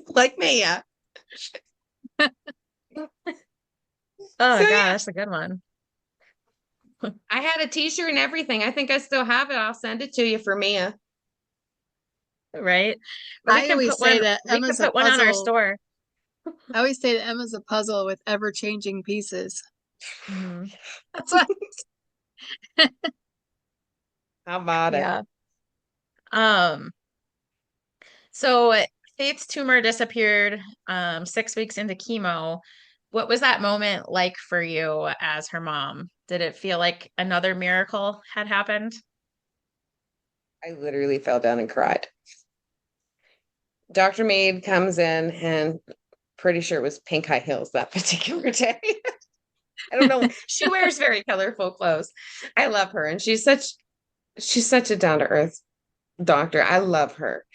Speaker 3: Like Mia.
Speaker 1: Oh, God, that's a good one. I had a t-shirt and everything. I think I still have it. I'll send it to you for Mia. Right?
Speaker 4: I always say that
Speaker 1: Emma's a puzzle. One on our store.
Speaker 4: I always say that Emma's a puzzle with ever-changing pieces.
Speaker 1: Mm-hmm.
Speaker 4: That's what.
Speaker 3: How about it?
Speaker 1: Yeah. So Faith's tumor disappeared 6 weeks into chemo. What was that moment like for you as her mom? Did it feel like another miracle had happened?
Speaker 3: I literally fell down and cried. Dr. Mead comes in, and pretty sure it was pink high heels that particular day. I don't know. She wears very colorful clothes. I love her. And she's such a down-to-earth doctor. I love her.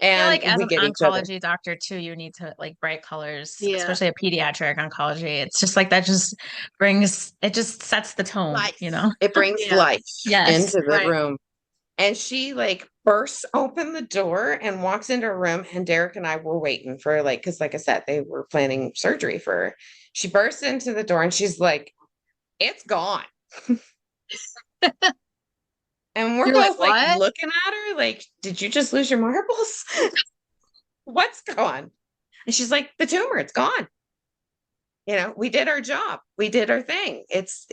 Speaker 3: And
Speaker 1: I feel like as an oncology doctor too, you need to like bright colors, especially a pediatric oncology. It's just like that just sets the tone,
Speaker 3: life.
Speaker 1: It
Speaker 3: brings life into the room. And she like bursts open the door and walks into a room, and Derek and I were waiting for because like I said, they were planning surgery for her. She bursts into the door and she's like, it's gone. And we're both like looking at her like, did you just lose your marbles? What's gone? And she's like, the tumor, it's gone. We did our job. We did our thing. It's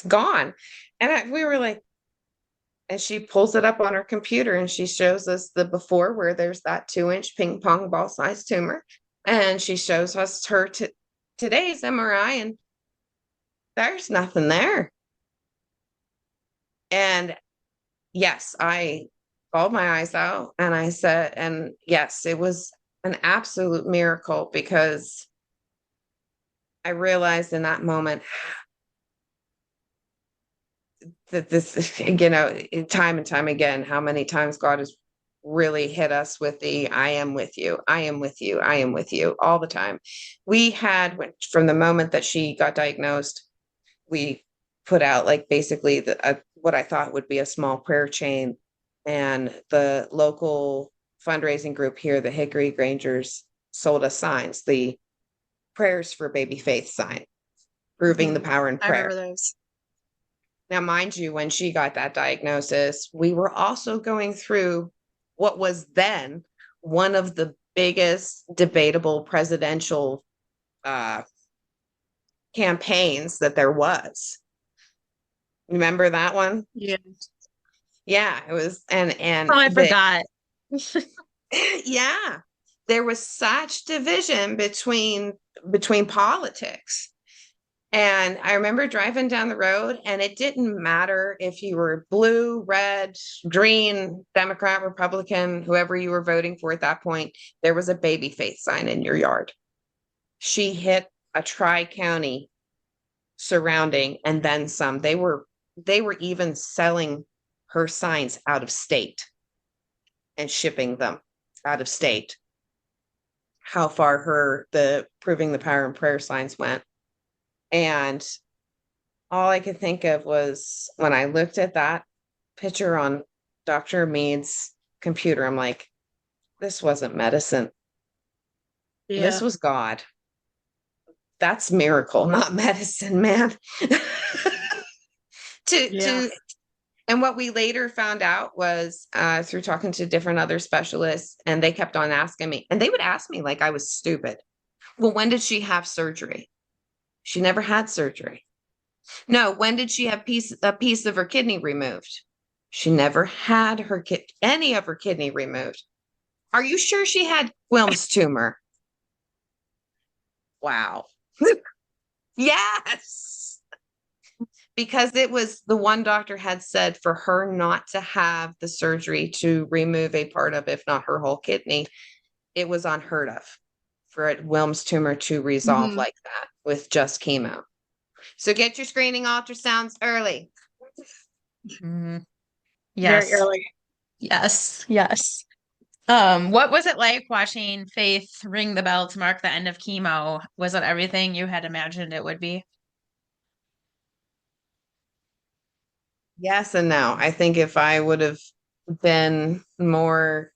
Speaker 3: gone. And we were like, and she pulls it up on her computer and she shows us the before where there's that 2-inch ping pong ball sized tumor. And she shows us her today's MRI, and there's nothing there. And yes, I bawled my eyes out and I said, and yes, it was an absolute miracle, because I realized in that moment that this, time and time again, how many times God has really hit us with the, I am with you, I am with you, I am with you, all the time. We had, from the moment that she got diagnosed, we put out basically what I thought would be a small prayer chain, and the local fundraising group here, the Hickory Grangers, sold us signs, the Prayers for Baby Faith sign, proving the power in prayer.
Speaker 4: I remember those.
Speaker 3: Now, mind you, when she got that diagnosis, we were also going through what was then one of the biggest debatable presidential campaigns that there was. Remember that one?
Speaker 4: Yeah.
Speaker 3: Yeah, it was. And
Speaker 1: I forgot.
Speaker 3: Yeah, there was such division between politics. And I remember driving down the road, and it didn't matter if you were blue, red, green, Democrat, Republican, whoever you were voting for at that point, there was a baby faith sign in your yard. She hit a tri-county surrounding and then some. They were even selling her signs out of state and shipping them out of state. How far the proving the power in prayer signs went. And all I could think of was when I looked at that picture on Dr. Mead's computer, I'm like, this wasn't medicine. This was God. That's miracle, not medicine, man. And what we later found out was through talking to different other specialists, and they kept on asking me, and they would ask me like I was stupid. Well, when did she have surgery? She never had surgery. No, when did she have a piece of her kidney removed? She never had any of her kidney removed. Are you sure she had Wilms tumor? Wow. Yes. Because it was the one doctor had said for her not to have the surgery to remove a part of, if not her whole kidney, it was unheard of for a Wilms tumor to resolve like that with just chemo. So get your screening ultrasounds early.
Speaker 1: Yes.
Speaker 4: Very early.
Speaker 1: Yes. Yes. What was it like watching Faith ring the bell to mark the end of chemo? Was it everything you had imagined it would be?
Speaker 3: Yes and no. I think if I would have been more,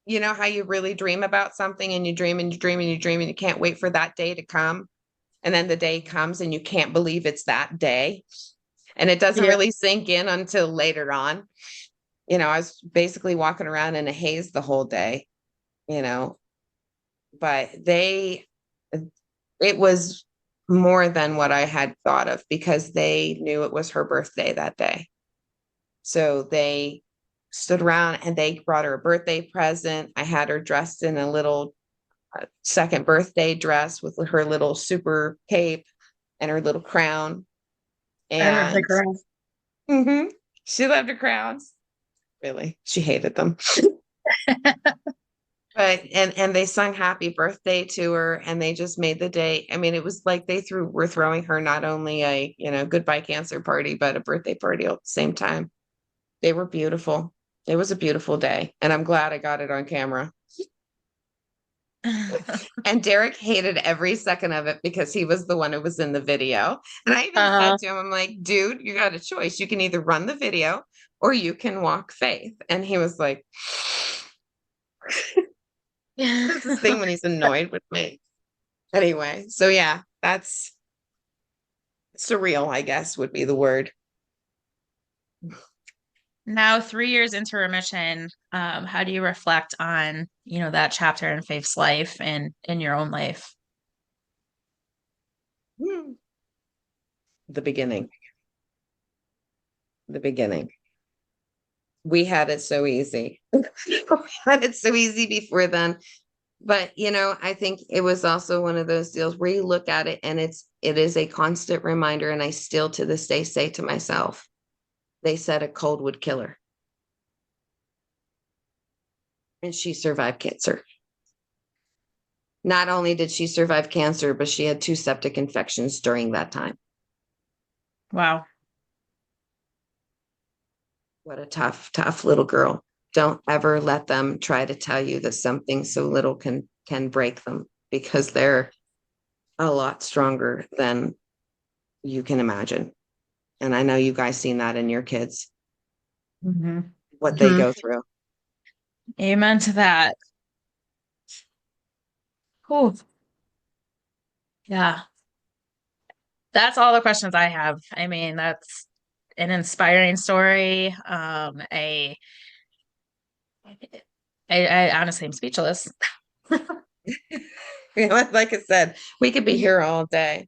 Speaker 3: you know how you really dream about something and you dream and you dream and you dream and you can't wait for that day to come. And then the day comes and you can't believe it's that day. And it doesn't really sink in until later on. You know, I was basically walking around in a haze the whole day, you know, but it was more than what I had thought of because they knew it was her birthday that day. So they stood around and they brought her a birthday present. I had her dressed in a little second birthday dress with her little super cape and her little crown.
Speaker 4: I love the
Speaker 3: And
Speaker 4: crown.
Speaker 3: She loved her crowns. Really, she hated them. But and they sung happy birthday to her, and they just made the day. I mean, it was like were throwing her not only a goodbye cancer party, but a birthday party at the same time. They were beautiful. It was a beautiful day, and I'm glad I got it on camera. And Derek hated every second of it because he was the one who was in the video. And I even said to him, I'm like, dude, you got a choice. You can either run the video or you can walk Faith. And he was like, that's the thing when he's annoyed with me. Anyway, so yeah, that's surreal, I guess, would be the word.
Speaker 1: Now, 3 years into remission, how do you reflect on, that chapter in Faith's life and in your own life?
Speaker 3: The beginning. The beginning. We had it so easy. We had it so easy before then. But, I think it was also one of those deals where you look at it and it is a constant reminder. And I still to this day say to myself, they said a cold would kill her. And she survived cancer. Not only did she survive cancer, but she had 2 septic infections during that time.
Speaker 1: Wow.
Speaker 3: What a tough, tough little girl. Don't ever let them try to tell you that something so little can break them, because they're a lot stronger than you can imagine. And I know you guys seen that in your kids, what they go through.
Speaker 1: Amen to that. Cool. Yeah. That's all the questions I have. I mean, that's an inspiring story. I honestly am speechless.
Speaker 3: Like I said, we could be here all day.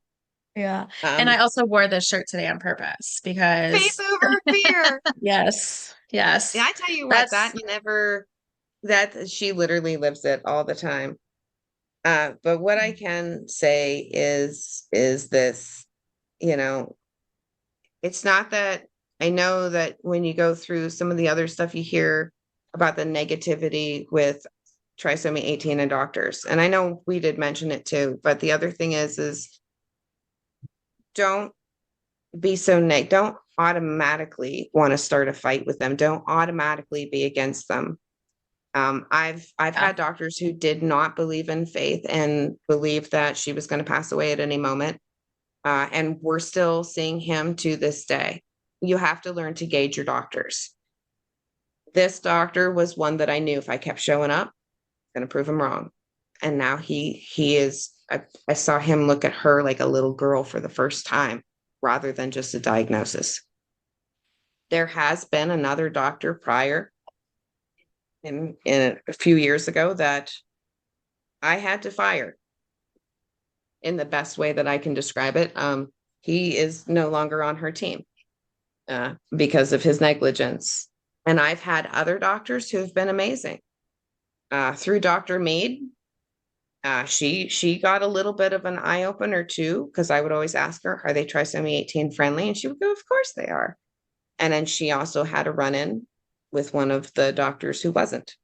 Speaker 1: Yeah. And I also wore this shirt today on purpose because
Speaker 3: faith over fear.
Speaker 1: Yes. Yes.
Speaker 3: Yeah, I tell you what, that she literally lives it all the time. But what I can say is this, you know, it's not that I know that when you go through some of the other stuff you hear about the negativity with trisomy 18 and doctors. And I know we did mention it too, but the other thing is don't be so don't automatically want to start a fight with them. Don't automatically be against them. I've
Speaker 1: Yeah.
Speaker 3: had doctors who did not believe in faith and believed that she was going to pass away at any moment. And we're still seeing him to this day. You have to learn to gauge your doctors. This doctor was one that I knew if I kept showing up, going to prove him wrong. And now he is. I saw him look at her like a little girl for the first time, rather than just a diagnosis. There has been another doctor prior in a few years ago that I had to fire in the best way that I can describe it. He is no longer on her team because of his negligence. And I've had other doctors who have been amazing. Through Dr. Mead, she got a little bit of an eye opener too, because I would always ask her, are they trisomy 18 friendly? And she would go, of course they are. And then she also had a run-in with one of the doctors who wasn't.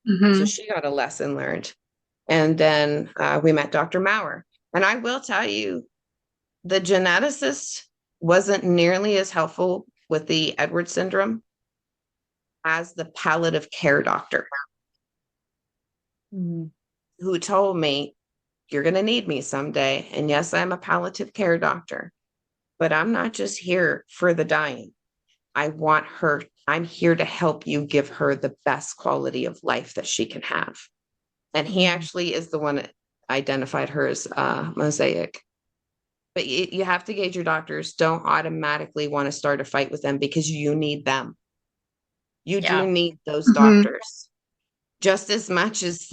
Speaker 3: So she got a lesson learned. And then we met Dr. Maurer. And I will tell you, the geneticist wasn't nearly as helpful with the Edwards syndrome as the palliative care doctor who told me, you're going to need me someday. And yes, I'm a palliative care doctor, but I'm not just here for the dying. I'm here to help you give her the best quality of life that she can have. And he actually is the one that identified her as mosaic. But you have to gauge your doctors. Don't automatically want to start a fight with them because you need them. You do need those doctors just as much as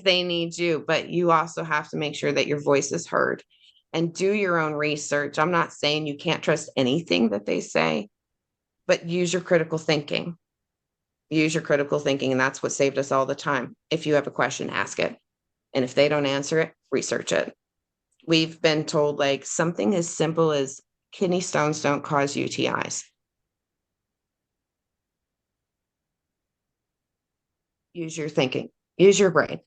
Speaker 3: they need you, but you also have to make sure that your voice is heard and do your own research. I'm not saying you can't trust anything that they say, but use your critical thinking. Use your critical thinking, and that's what saved us all the time. If you have a question, ask it. And if they don't answer it, research it. We've been told like something as simple as kidney stones don't cause UTIs. Use your thinking, use your brain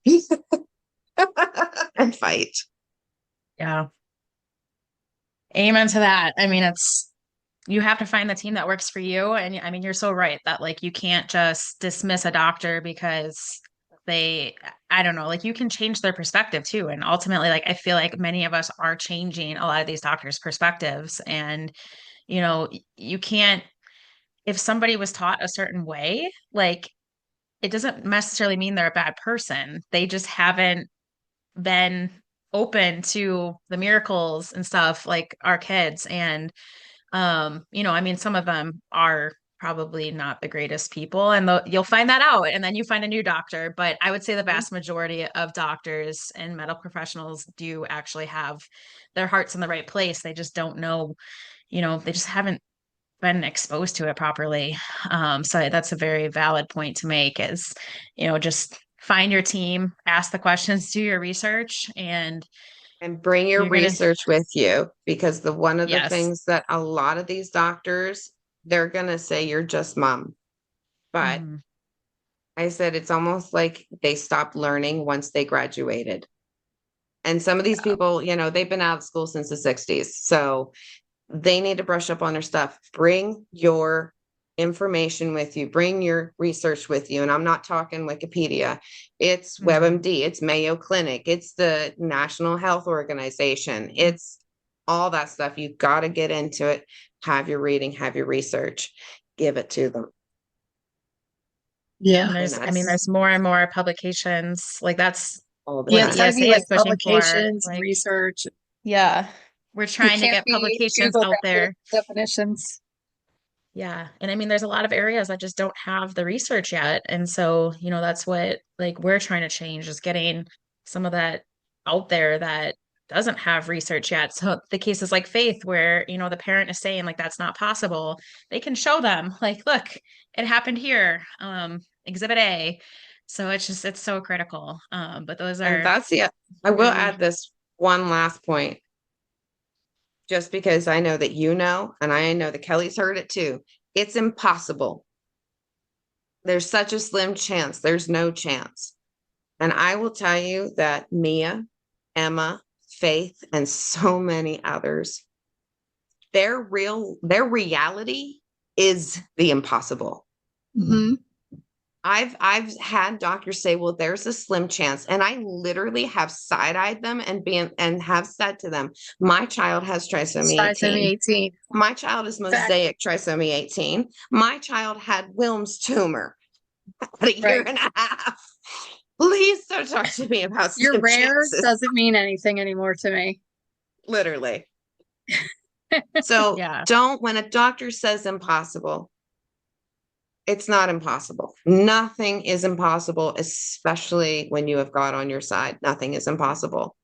Speaker 3: and fight.
Speaker 1: Yeah. Amen to that. I mean, you have to find the team that works for you. And I mean, you're so right that like you can't just dismiss a doctor because I don't know, like you can change their perspective too. And ultimately, like I feel like many of us are changing a lot of these doctors' perspectives. And, you can't, if somebody was taught a certain way, like it doesn't necessarily mean they're a bad person. They just haven't been open to the miracles and stuff like our kids. And I mean, some of them are probably not the greatest people, and you'll find that out, and then you find a new doctor. But I would say the vast majority of doctors and medical professionals do actually have their hearts in the right place. They just don't know, they just haven't been exposed to it properly. So that's a very valid point to make is, just find your team, ask the questions, do your research, and
Speaker 3: bring your
Speaker 1: you're gonna,
Speaker 3: research with you, because one of the
Speaker 1: yes.
Speaker 3: things that a lot of these doctors, they're gonna say you're just mom. But I said it's almost like they stopped learning once they graduated. And some of these people, they've been out of school since the 60s. So they need to brush up on their stuff. Bring your information with you. Bring your research with you. And I'm not talking Wikipedia. It's WebMD. It's Mayo Clinic. It's the National Health Organization. It's all that stuff. You've got to get into it. Have your reading. Have your research. Give it to them.
Speaker 4: Yeah.
Speaker 1: There's more and more publications. Like that's
Speaker 3: all the
Speaker 4: Yeah,
Speaker 3: time.
Speaker 4: it's gotta
Speaker 1: ESA
Speaker 4: be
Speaker 1: is
Speaker 4: like
Speaker 1: pushing for.
Speaker 4: publications,
Speaker 1: Like,
Speaker 4: research.
Speaker 1: yeah, we're
Speaker 4: It
Speaker 1: trying to
Speaker 4: can't
Speaker 1: get
Speaker 4: be
Speaker 1: publications
Speaker 4: Google
Speaker 1: out there.
Speaker 4: definitions.
Speaker 1: Yeah. And I mean, there's a lot of areas that just don't have the research yet. And so, that's what like we're trying to change is getting some of that out there that doesn't have research yet. So the cases like Faith, where, the parent is saying like that's not possible, they can show them like, look, it happened here. Exhibit A. So it's so critical. But those
Speaker 3: And
Speaker 1: are
Speaker 3: that's the, I will
Speaker 1: really,
Speaker 3: add this one last point, just because I know that you know, and I know that Kelly's heard it too. It's impossible. There's such a slim chance. There's no chance. And I will tell you that Mia, Emma, Faith, and so many others, their reality is the impossible.
Speaker 4: Hmm.
Speaker 3: I've had doctors say, well, there's a slim chance. And I literally have side-eyed them and have said to them, my child has trisomy
Speaker 4: Trisomy
Speaker 3: 18.
Speaker 4: 18.
Speaker 3: My child is
Speaker 4: Fact.
Speaker 3: mosaic trisomy 18. My child had Wilms tumor at a year
Speaker 4: Right.
Speaker 3: and a half. Please don't talk to me about
Speaker 4: Your
Speaker 3: slim
Speaker 4: rare
Speaker 3: chances.
Speaker 4: doesn't mean anything anymore to me.
Speaker 3: Literally. So
Speaker 1: yeah.
Speaker 3: don't, when a doctor says impossible, it's not impossible. Nothing is impossible, especially when you have God on your side. Nothing is impossible.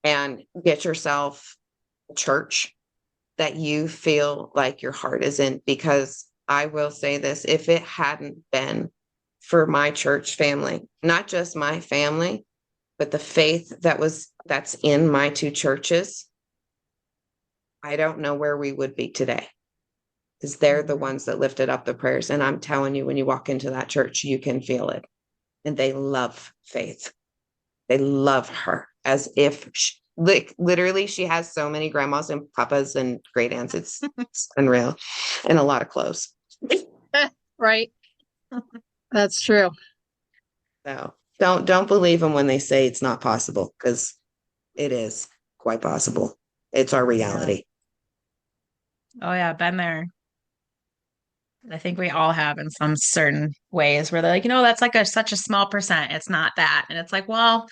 Speaker 3: And get yourself a church that you feel like your heart is in. Because I will say this, if it hadn't been for my church family, not just my family, but the faith that's in my two churches, I don't know where we would be today. Because they're the ones that lifted up the prayers. And I'm telling you, when you walk into that church, you can feel it. And they love Faith. They love her as if like literally she has so many grandmas and papas and great aunts. It's unreal, and a lot of clothes.
Speaker 4: Right. That's true.
Speaker 3: So don't believe them when they say it's not possible, because it is quite possible. It's our reality.
Speaker 1: Oh yeah, been there. I think we all have in some certain ways where they're like, that's like such a small percent. It's not that. And it's like, well,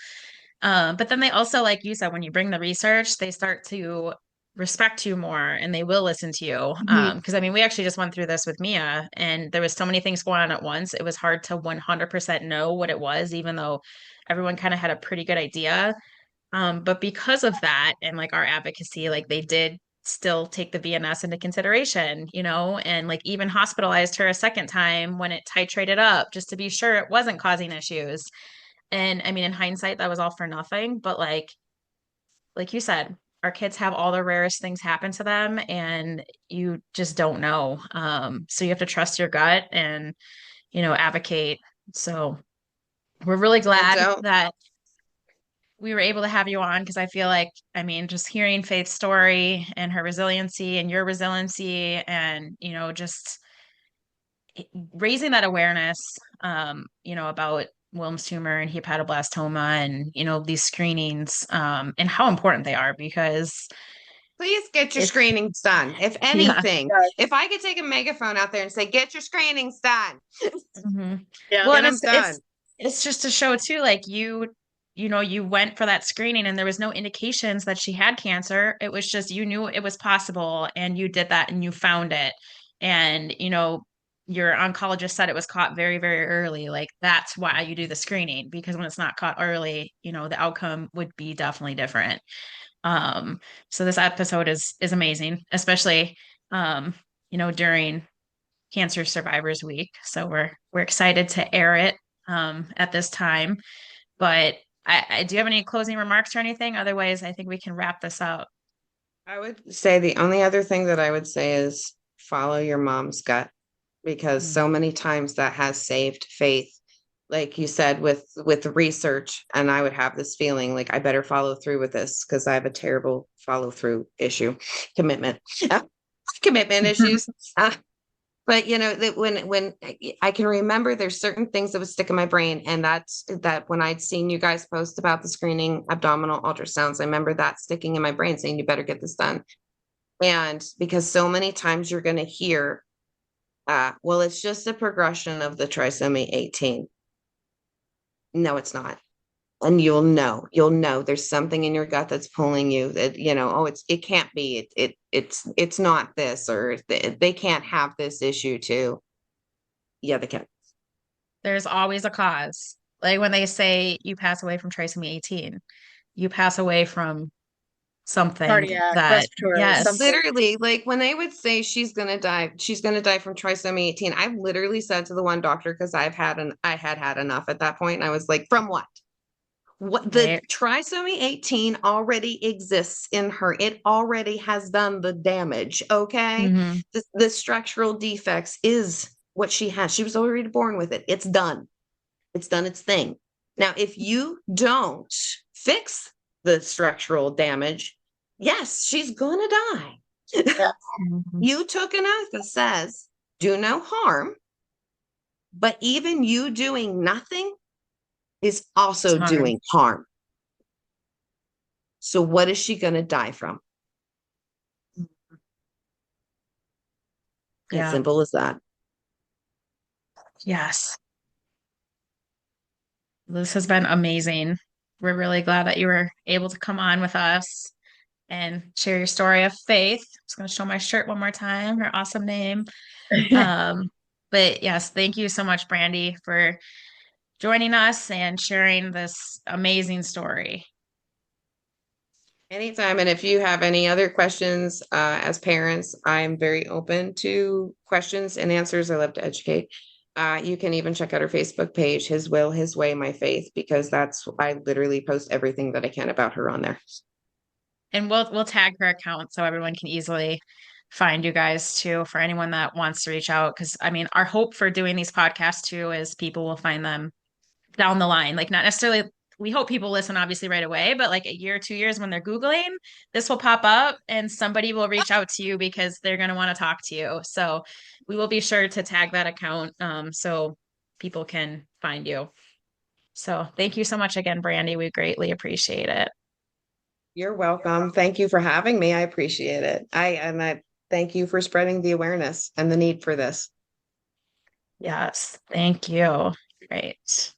Speaker 1: but then they also, like you said, when you bring the research, they start to respect you more and they will listen to you.
Speaker 4: Mhm.
Speaker 1: Because I mean, we actually just went through this with Mia and there was so many things going on at once. It was hard to 100% know what it was, even though everyone kind of had a pretty good idea. But because of that and like our advocacy, like they did still take the VNS into consideration, and like even hospitalized her a second time when it titrated up just to be sure it wasn't causing issues. And I mean, in hindsight, that was all for nothing. But like you said, our kids have all the rarest things happen to them, and you just don't know. So you have to trust your gut and advocate. So we're really
Speaker 3: And
Speaker 1: glad
Speaker 3: don't
Speaker 1: that we were able to have you on because I feel like, I mean, just hearing Faith's story and her resiliency and your resiliency and, just raising that awareness, about Wilms tumor and hepatoblastoma and, these screenings, and how important they are because
Speaker 3: please get your
Speaker 1: it's,
Speaker 3: screenings done. If
Speaker 1: yeah.
Speaker 3: anything, if I could take a megaphone out there and say, get your screenings done,
Speaker 1: hmm
Speaker 4: Yeah.
Speaker 1: Well,
Speaker 3: get
Speaker 1: and
Speaker 3: them done.
Speaker 1: it's just to show too, like you went for that screening and there was no indications that she had cancer. It was just you knew it was possible and you did that and you found it. And your oncologist said it was caught very, very early. Like that's why you do the screening because when it's not caught early, the outcome would be definitely different. Um, so this episode is amazing, especially during Cancer Survivors Week. So we're excited to air it at this time. But I do you have any closing remarks or anything? Otherwise, I think we can wrap this up.
Speaker 3: I would say the only other thing that I would say is follow your mom's gut, because
Speaker 1: Mm.
Speaker 3: so many times that has saved Faith. Like you said, with research, and I would have this feeling like I better follow through with this because I have a terrible follow through issue, commitment, commitment issues. But that when I can remember, there's certain things that would stick in my brain, and that's that when I'd seen you guys post about the screening abdominal ultrasounds, I remember that sticking in my brain saying you better get this done. And because so many times you're going to hear, well, it's just a progression of the trisomy 18. No, it's not. And you'll know there's something in your gut that's pulling you that, oh, it can't be, it's not this, or they can't have this issue too. Yeah, they can.
Speaker 1: There's always a cause. Like when they say you pass away from trisomy 18, you pass away from something
Speaker 4: Cardiac,
Speaker 1: that,
Speaker 4: respiratory,
Speaker 1: yes.
Speaker 4: something.
Speaker 3: Literally, like when they would say she's gonna die from trisomy 18, I literally said to the one doctor, because I had enough at that point. And I was like, from what? What the
Speaker 1: Right.
Speaker 3: trisomy 18 already exists in her. It already has done the damage. Okay.
Speaker 1: Mm-hmm.
Speaker 3: The structural defects is what she has. She was already born with it. It's done. It's done its thing. Now, if you don't fix the structural damage, yes, she's gonna die.
Speaker 4: Yeah.
Speaker 1: Mm-hmm.
Speaker 3: You took an oath that says do no harm, but even you doing nothing is also
Speaker 1: It's hard.
Speaker 3: doing harm. So what is she going to die from? As
Speaker 1: Yeah.
Speaker 3: simple as that.
Speaker 1: Yes. This has been amazing. We're really glad that you were able to come on with us and share your story of faith. I'm just going to show my shirt one more time, her awesome name. Um, but yes, thank you so much, Brandi, for joining us and sharing this amazing story.
Speaker 3: Anytime. And if you have any other questions as parents, I'm very open to questions and answers. I love to educate. You can even check out our Facebook page, His Will, His Way, My Faith, because I literally post everything that I can about her on there.
Speaker 1: And we'll tag her account so everyone can easily find you guys too, for anyone that wants to reach out. Because I mean, our hope for doing these podcasts too is people will find them down the line. Like not necessarily, we hope people listen obviously right away, but like a year, 2 years when they're Googling, this will pop up and somebody will reach out to you because they're going to want to talk to you. So we will be sure to tag that account so people can find you. So thank you so much again, Brandi. We greatly appreciate it.
Speaker 3: You're welcome. Thank you for having me. I appreciate it. I thank you for spreading the awareness and the need for this.
Speaker 1: Yes, thank you. Great.